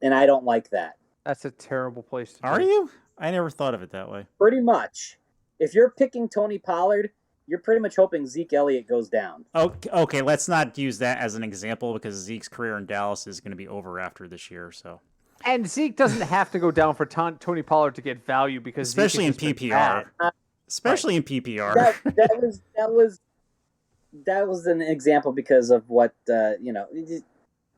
and I don't like that. That's a terrible place to Are be. you? I never thought of it that way. Pretty much, if you're picking Tony Pollard, you're pretty much hoping Zeke Elliott goes down. Okay, let's not use that as an example because Zeke's career in Dallas is going to be over after this year. So, And Zeke doesn't have to go down for Tony Pollard to get value because especially in Zeke has just been bad. PPR, especially in PPR. That was an example because of what it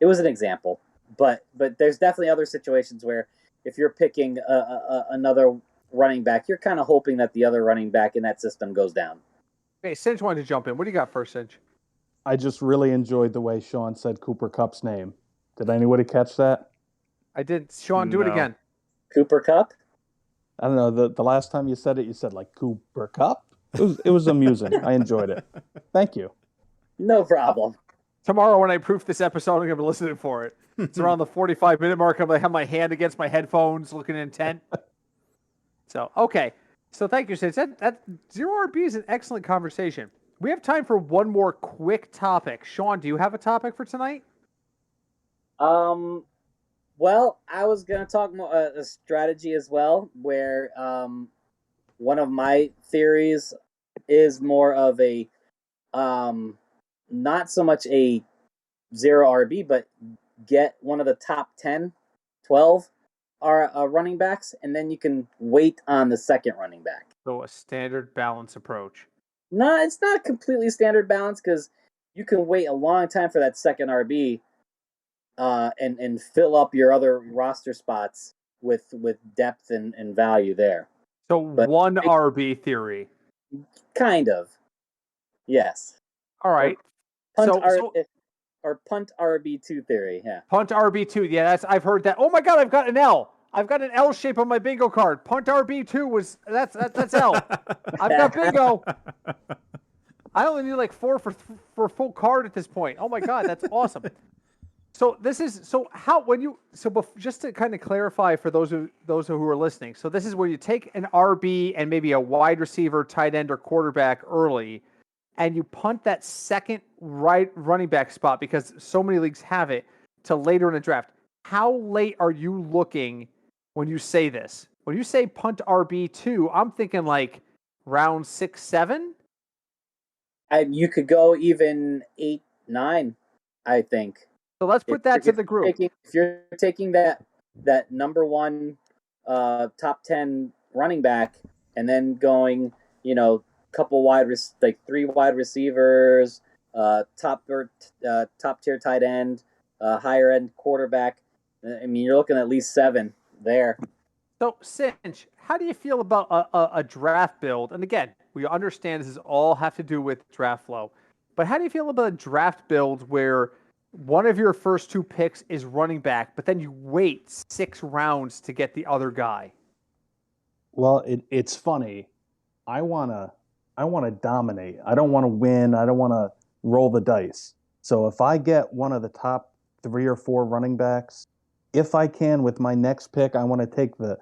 was an example, but there's definitely other situations where if you're picking another running back, you're kind of hoping that the other running back in that system goes down. Okay, Cinch wanted to jump in. What do you got first, Cinch? I just really enjoyed the way Sean said Cooper Kupp's name. Did anybody catch that? I did. Sean, do it No. again. Cooper Kupp? I don't know. The last time you said it, you said like Cooper Kupp. It was amusing. I enjoyed it. Thank you. No problem. Tomorrow when I proof this episode, I'm going to be listening for it. It's around the 45-minute mark. I'm going to have my hand against my headphones looking intent. So, okay. So thank you, Cinch. That zero RB is an excellent conversation. We have time for one more quick topic. Sean, do you have a topic for tonight? Well, I was going to talk more a strategy as well, where one of my theories is more of a not so much a zero RB, but get one of the top 10, 12 running backs, and then you can wait on the second running back. So a standard balance approach. No, it's not completely standard balance because you can wait a long time for that second RB and fill up your other roster spots with depth and value there. So But one RB theory. Kind of. Yes. All right. Punt So or punt RB2 theory, yeah. punt RB2. Yeah, I've heard that. Oh my God, I've got an L. I've got an L shape on my bingo card. Punt RB2 was that's L. I've got bingo. I only need like 4 for full card at this point. Oh my God, that's awesome. So just to kind of clarify for those who are listening. So this is where you take an RB and maybe a wide receiver, tight end, or quarterback early, and you punt that second right running back spot because so many leagues have it to later in the draft. How late are you looking when you say this? When you say punt RB2, I'm thinking like round 6, 7. You could go even 8, 9, I think. So let's put that to the group. If you're taking that number one top 10 running back and then going, couple like 3 wide receivers, top tier tight end, higher end quarterback. I mean, you're looking at least 7 there. So, Cinch, how do you feel about a draft build? And again, we understand this is all have to do with draft flow, but how do you feel about a draft build where one of your first 2 picks is running back, but then you wait 6 rounds to get the other guy? Well, it's funny. I wanna dominate. I don't want to win. I don't want to roll the dice. So if I get one of the top 3 or 4 running backs, if I can with my next pick, I want to take the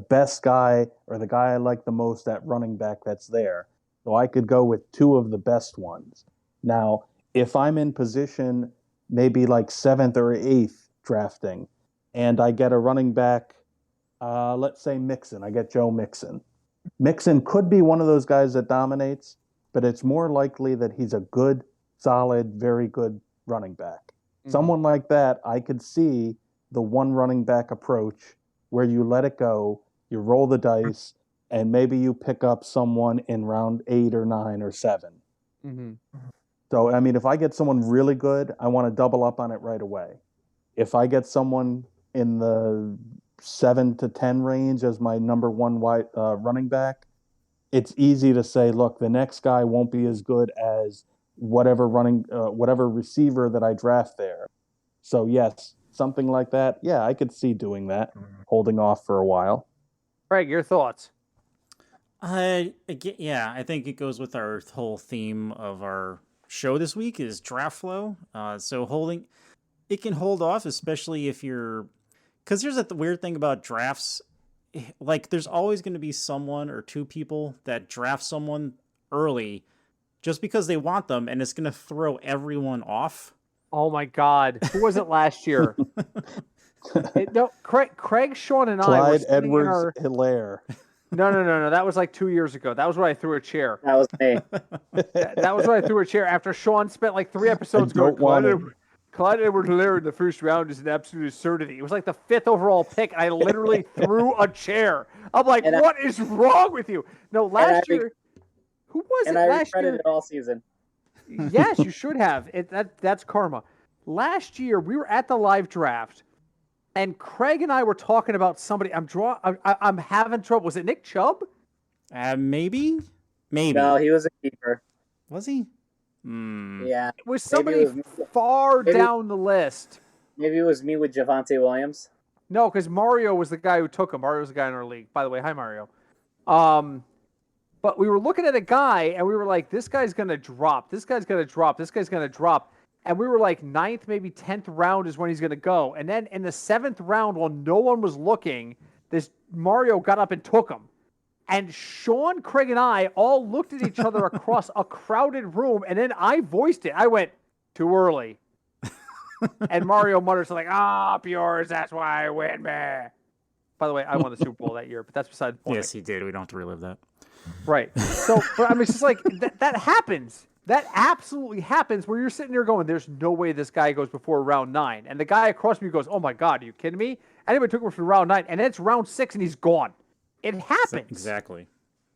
best guy or the guy I like the most at running back that's there. So I could go with 2 of the best ones. Now, if I'm in position maybe like 7th or 8th drafting, and I get a running back, let's say Mixon. I get Joe Mixon. Mixon could be one of those guys that dominates, but it's more likely that he's a good, solid, very good running back. Mm-hmm. Someone like that, I could see the one running back approach where you let it go, you roll the dice, and maybe you pick up someone in round 8 or 9 or 7. Mm-hmm. So, I mean, if I get someone really good, I want to double up on it right away. If I get someone in the 7 to 10 range as my number one running back, it's easy to say, look, the next guy won't be as good as whatever receiver that I draft there. So yes, something like that. Yeah, I could see doing that, holding off for a while. Craig, your thoughts? I think it goes with our whole theme of our show this week is draft flow. So it can hold off, especially if you're, because here's the weird thing about drafts. Like, there's always going to be someone or two people that draft someone early just because they want them, and it's going to throw everyone off. Oh my God, who was it last year? Craig, Sean, and I were Clyde sitting in our... Edwards-Hilaire. No. That was like 2 years ago. That was when I threw a chair. That was me. That was when I threw a chair after Sean spent like 3 episodes going, Clyde Edwards-Hilaire in the first round is an absolute absurdity. It was like the 5th overall pick, and I literally threw a chair. I'm like, what is wrong with you? No, last year... Who was it last year? And I regretted it all season. Yes, you should have. That's karma. Last year, we were at the live draft, and Craig and I were talking about somebody. I'm having trouble. Was it Nick Chubb? Maybe. No, he was a keeper. Was he? Yeah. It was somebody far down the list. Maybe it was me with Javonte Williams. No, because Mario was the guy who took him. Mario was the guy in our league. By the way, hi, Mario. But we were looking at a guy, and we were like, this guy's going to drop. This guy's going to drop. This guy's going to drop. And we were like, 9th, maybe 10th round is when he's going to go. And then in the 7th round, while no one was looking, this Mario got up and took him. And Sean, Craig, and I all looked at each other across a crowded room, and then I voiced it. I went, too early. And Mario mutters like, up yours, that's why I win, man. By the way, I won the Super Bowl that year, but that's beside the point. Yes, he did. We don't have to relive that. Right. So, but I mean, it's just like that happens. That absolutely happens where you're sitting there going, there's no way this guy goes before round 9. And the guy across from you goes, oh my God, are you kidding me? Anybody took him from round 9, and then it's round 6 and he's gone. It happens. Exactly.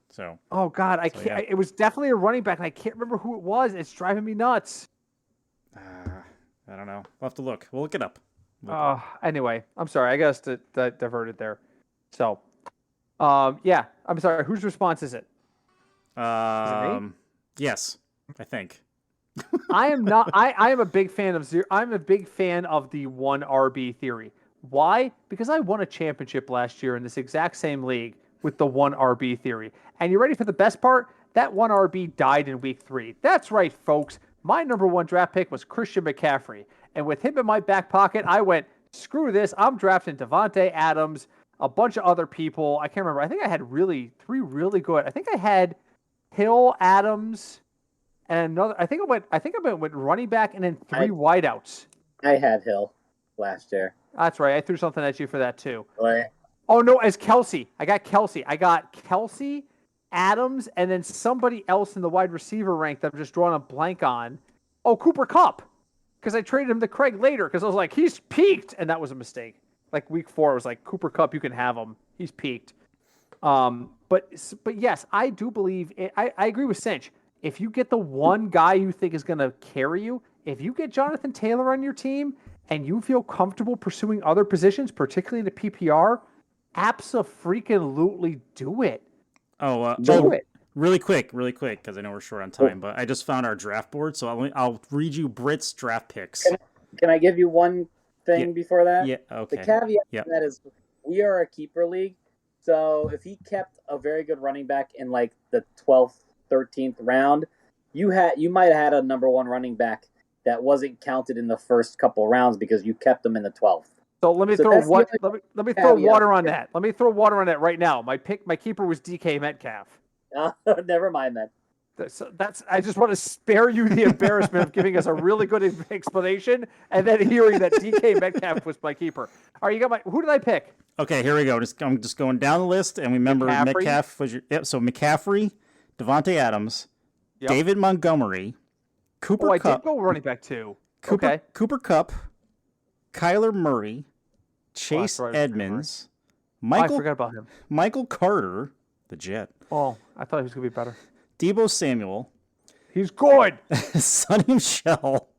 So. Oh God, I can't. It was definitely a running back, and I can't remember who it was. It's driving me nuts. I don't know. We'll have to look. We'll look it up. Anyway, I'm sorry. I guess that diverted there. So, yeah. I'm sorry. Whose response is it? Is it me? Yes, I think. I am not. I am a big fan of zero. I'm a big fan of the 1 RB theory. Why? Because I won a championship last year in this exact same league with the 1 RB theory. And you ready for the best part? That 1 RB died in week 3. That's right, folks. My number 1 draft pick was Christian McCaffrey. And with him in my back pocket, I went, screw this. I'm drafting Devontae Adams, a bunch of other people. I can't remember. I think I had 3 really good. I think I had Hill, Adams, and another. I think I went with running back and then 3 wideouts. I had Hill last year. That's right. I threw something at you for that too. Boy. Oh no, as Kelsey. I got Kelsey, Adams, and then somebody else in the wide receiver rank that I'm just drawing a blank on. Oh, Cooper Kupp. Because I traded him to Craig later because I was like, he's peaked. And that was a mistake. Like week 4, I was like, Cooper Kupp, you can have him. He's peaked. But yes, I do believe I agree with Cinch. If you get the one guy you think is going to carry you, if you get Jonathan Taylor on your team and you feel comfortable pursuing other positions, particularly in the PPR, abso-freaking-lutely do it. Do it. Really quick, because I know we're short on time, but I just found our draft board, so I'll read you Britt's draft picks. Can I give you one thing before that? Yeah, okay. The caveat to that is we are a keeper league, so if he kept a very good running back in like the 12th, 13th round, you might have had a number 1 running back that wasn't counted in the first couple rounds because you kept them in the 12th. So let me throw water on that. Let me throw water on that right now. My keeper was DK Metcalf. Never mind then. I just want to spare you the embarrassment of giving us a really good explanation and then hearing that DK Metcalf was my keeper. All right, who did I pick? Okay, here we go. I'm just going down the list, and remember Metcalf was your. Yep. So McCaffrey, Devontae Adams, David Montgomery, Cooper Kupp. I did go running back too. Cooper Kupp, Kyler Murray, Chase Edmonds, I forgot about him. Michael Carter, the Jet. Oh, I thought he was going to be better. Deebo Samuel. He's good. Sonny Michel.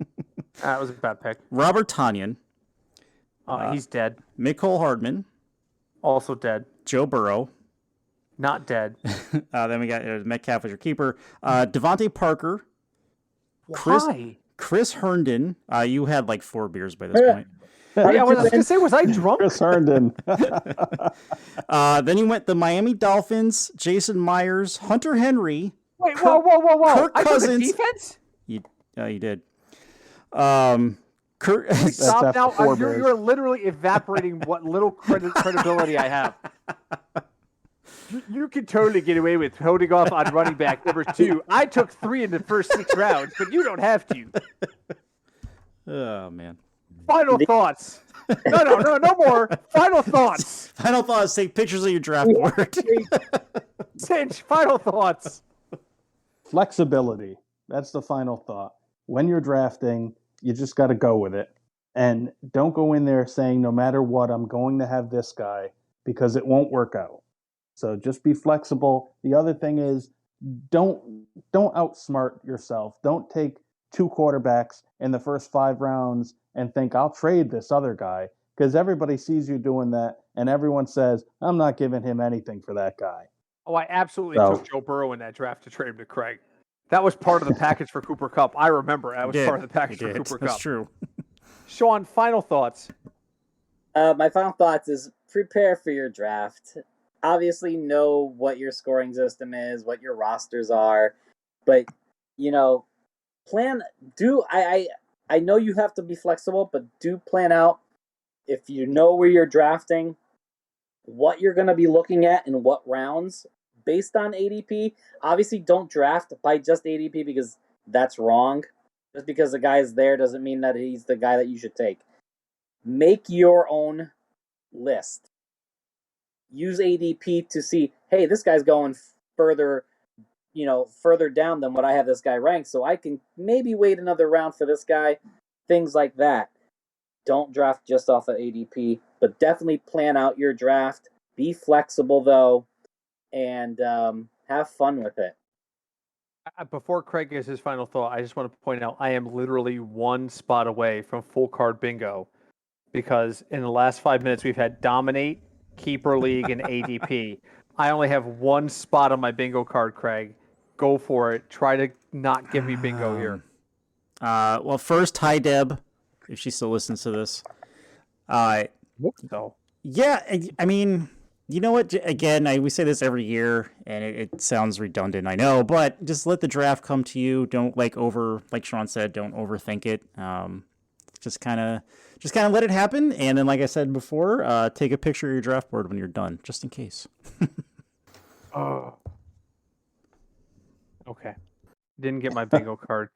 That was a bad pick. Robert Tonyan. He's dead. Mecole Hardman. Also dead. Joe Burrow. Not dead. Then we got Metcalf as your keeper. Devontae Parker. Why? Chris Herndon. You had like 4 beers by this point. I was going to say, was I drunk? Chris Herndon. Then you went the Miami Dolphins, Jason Myers, Hunter Henry. Wait, whoa. Kirk I Cousins. took the defense? You did. Stop now. 4 beers. You're literally evaporating what little credibility I have. You could totally get away with holding off on running back number 2. I took 3 in the first 6 rounds, but you don't have to. Oh, man. Final thoughts. No more. Final thoughts. Final thoughts. Take pictures of your draft board. Cinch, final thoughts. Flexibility. That's the final thought. When you're drafting, you just got to go with it. And don't go in there saying, no matter what, I'm going to have this guy, because it won't work out. So just be flexible. The other thing is, don't outsmart yourself. Don't take 2 quarterbacks in the first 5 rounds and think, I'll trade this other guy, because everybody sees you doing that, and everyone says, I'm not giving him anything for that guy. Oh, I absolutely took Joe Burrow in that draft to trade him to Craig. That was part of the package for Cooper Kupp. I remember that was part of the package for Cooper Kupp. That's true. Sean, final thoughts. My final thoughts is prepare for your draft. Obviously, know what your scoring system is, what your rosters are, but plan. I know you have to be flexible, but do plan out, if you know where you're drafting, what you're going to be looking at in what rounds based on ADP. Obviously, don't draft by just ADP, because that's wrong. Just because the guy is there doesn't mean that he's the guy that you should take. Make your own list. Use ADP to see, hey, this guy's going further down than what I have this guy ranked, so I can maybe wait another round for this guy. Things like that. Don't draft just off of ADP, but definitely plan out your draft. Be flexible, though, and have fun with it. Before Craig gives his final thought, I just want to point out I am literally 1 spot away from full card bingo, because in the last 5 minutes we've had Dominate, Keeper League, and ADP. I only have 1 spot on my bingo card, Craig. Go for it. Try to not give me bingo here. Well, first, hi, Deb, if she still listens to this. So. Yeah, I mean, you know what? Again, we say this every year, and it sounds redundant, I know, but just let the draft come to you. Don't like Sean said, don't overthink it. Just kind of let it happen, and then, like I said before, take a picture of your draft board when you're done, just in case. Okay. Didn't get my bingo card.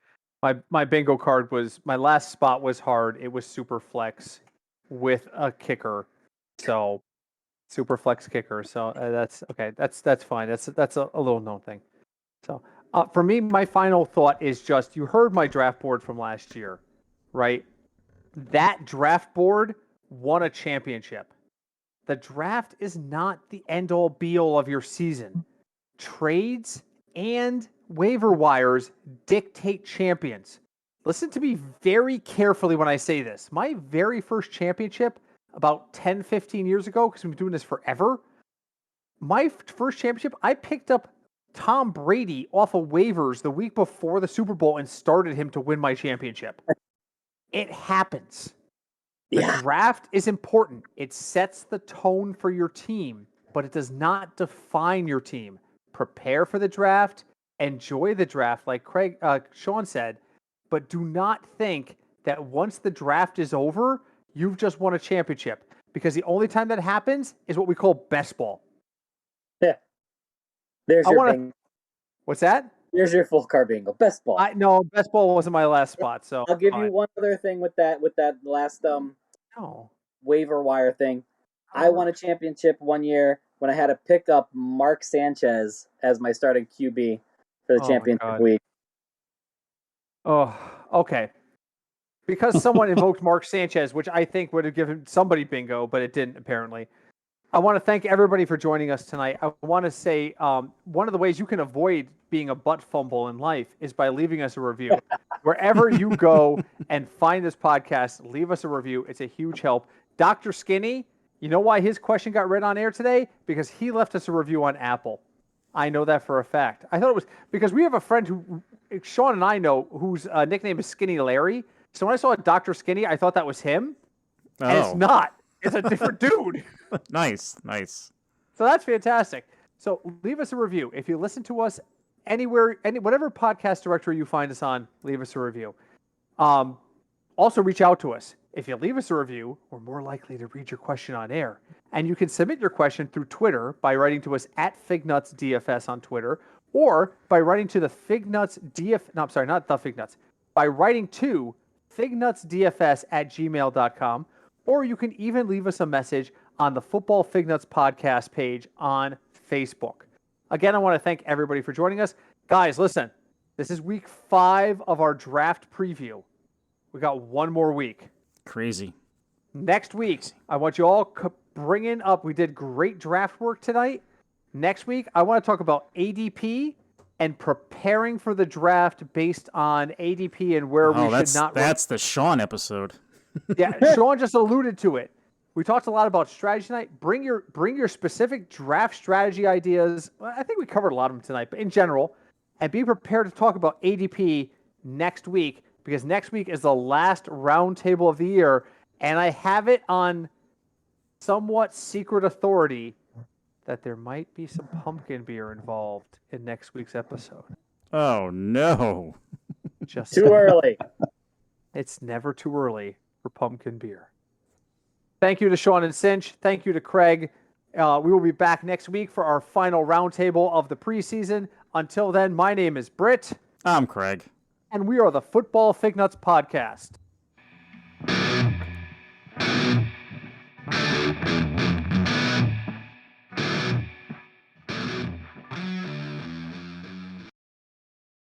My bingo card was, my last spot was hard. It was super flex with a kicker. So super flex kicker. So that's okay. That's fine. That's a little known thing. So for me, my final thought is just, you heard my draft board from last year, right? That draft board won a championship. The draft is not the end all be all of your season. Trades and waiver wires dictate champions. Listen to me very carefully when I say this. My very first championship, about 10, 15 years ago, because we've been doing this forever, my first championship, I picked up Tom Brady off of waivers the week before the Super Bowl and started him to win my championship. It happens. The draft is important. It sets the tone for your team, but it does not define your team. Prepare for the draft. Enjoy the draft, like Sean said, but do not think that once the draft is over, you've just won a championship, because the only time that happens is what we call best ball. Yeah. There's your bingo. What's that? There's your full card bingo. Best ball. No, best ball wasn't my last spot. So I'll give you one other thing with that last waiver wire thing. I won a championship one year when I had to pick up Mark Sanchez as my starting QB for the championship week. Oh, okay. Because someone invoked Mark Sanchez, which I think would have given somebody bingo, but it didn't apparently. I want to thank everybody for joining us tonight. I want to say one of the ways you can avoid being a butt fumble in life is by leaving us a review. Wherever you go and find this podcast, leave us a review. It's a huge help. Dr. Skinny, you know why his question got read on air today? Because he left us a review on Apple. I know that for a fact. I thought it was because we have a friend who, Sean and I know, whose nickname is Skinny Larry. So when I saw Dr. Skinny, I thought that was him. Oh. And it's not. It's a different dude. Nice. So that's fantastic. So leave us a review. If you listen to us anywhere, whatever podcast directory you find us on, leave us a review. Also, reach out to us. If you leave us a review, we're more likely to read your question on air. And you can submit your question through Twitter by writing to us at FignutsDFS on Twitter, or by writing to the Fignuts by writing to FignutsDFS@gmail.com, or you can even leave us a message on the Football Fignuts podcast page on Facebook. Again, I want to thank everybody for joining us. Guys, listen, this is week 5 of our draft preview. We got one more week. Crazy. Next week, I want you all bringing up, we did great draft work tonight. Next week, I want to talk about ADP and preparing for the draft based on ADP and where we should not. That's the Sean episode. Yeah, Sean just alluded to it. We talked a lot about strategy tonight. Bring your specific draft strategy ideas. I think we covered a lot of them tonight, but in general, and be prepared to talk about ADP next week, because next week is the last roundtable of the year, and I have it on somewhat secret authority that there might be some pumpkin beer involved in next week's episode. Oh no! Just Too early. It's never too early for pumpkin beer. Thank you to Sean and Cinch. Thank you to Craig. We will be back next week for our final roundtable of the preseason. Until then, my name is Britt. I'm Craig. And we are the Football Fignuts Podcast.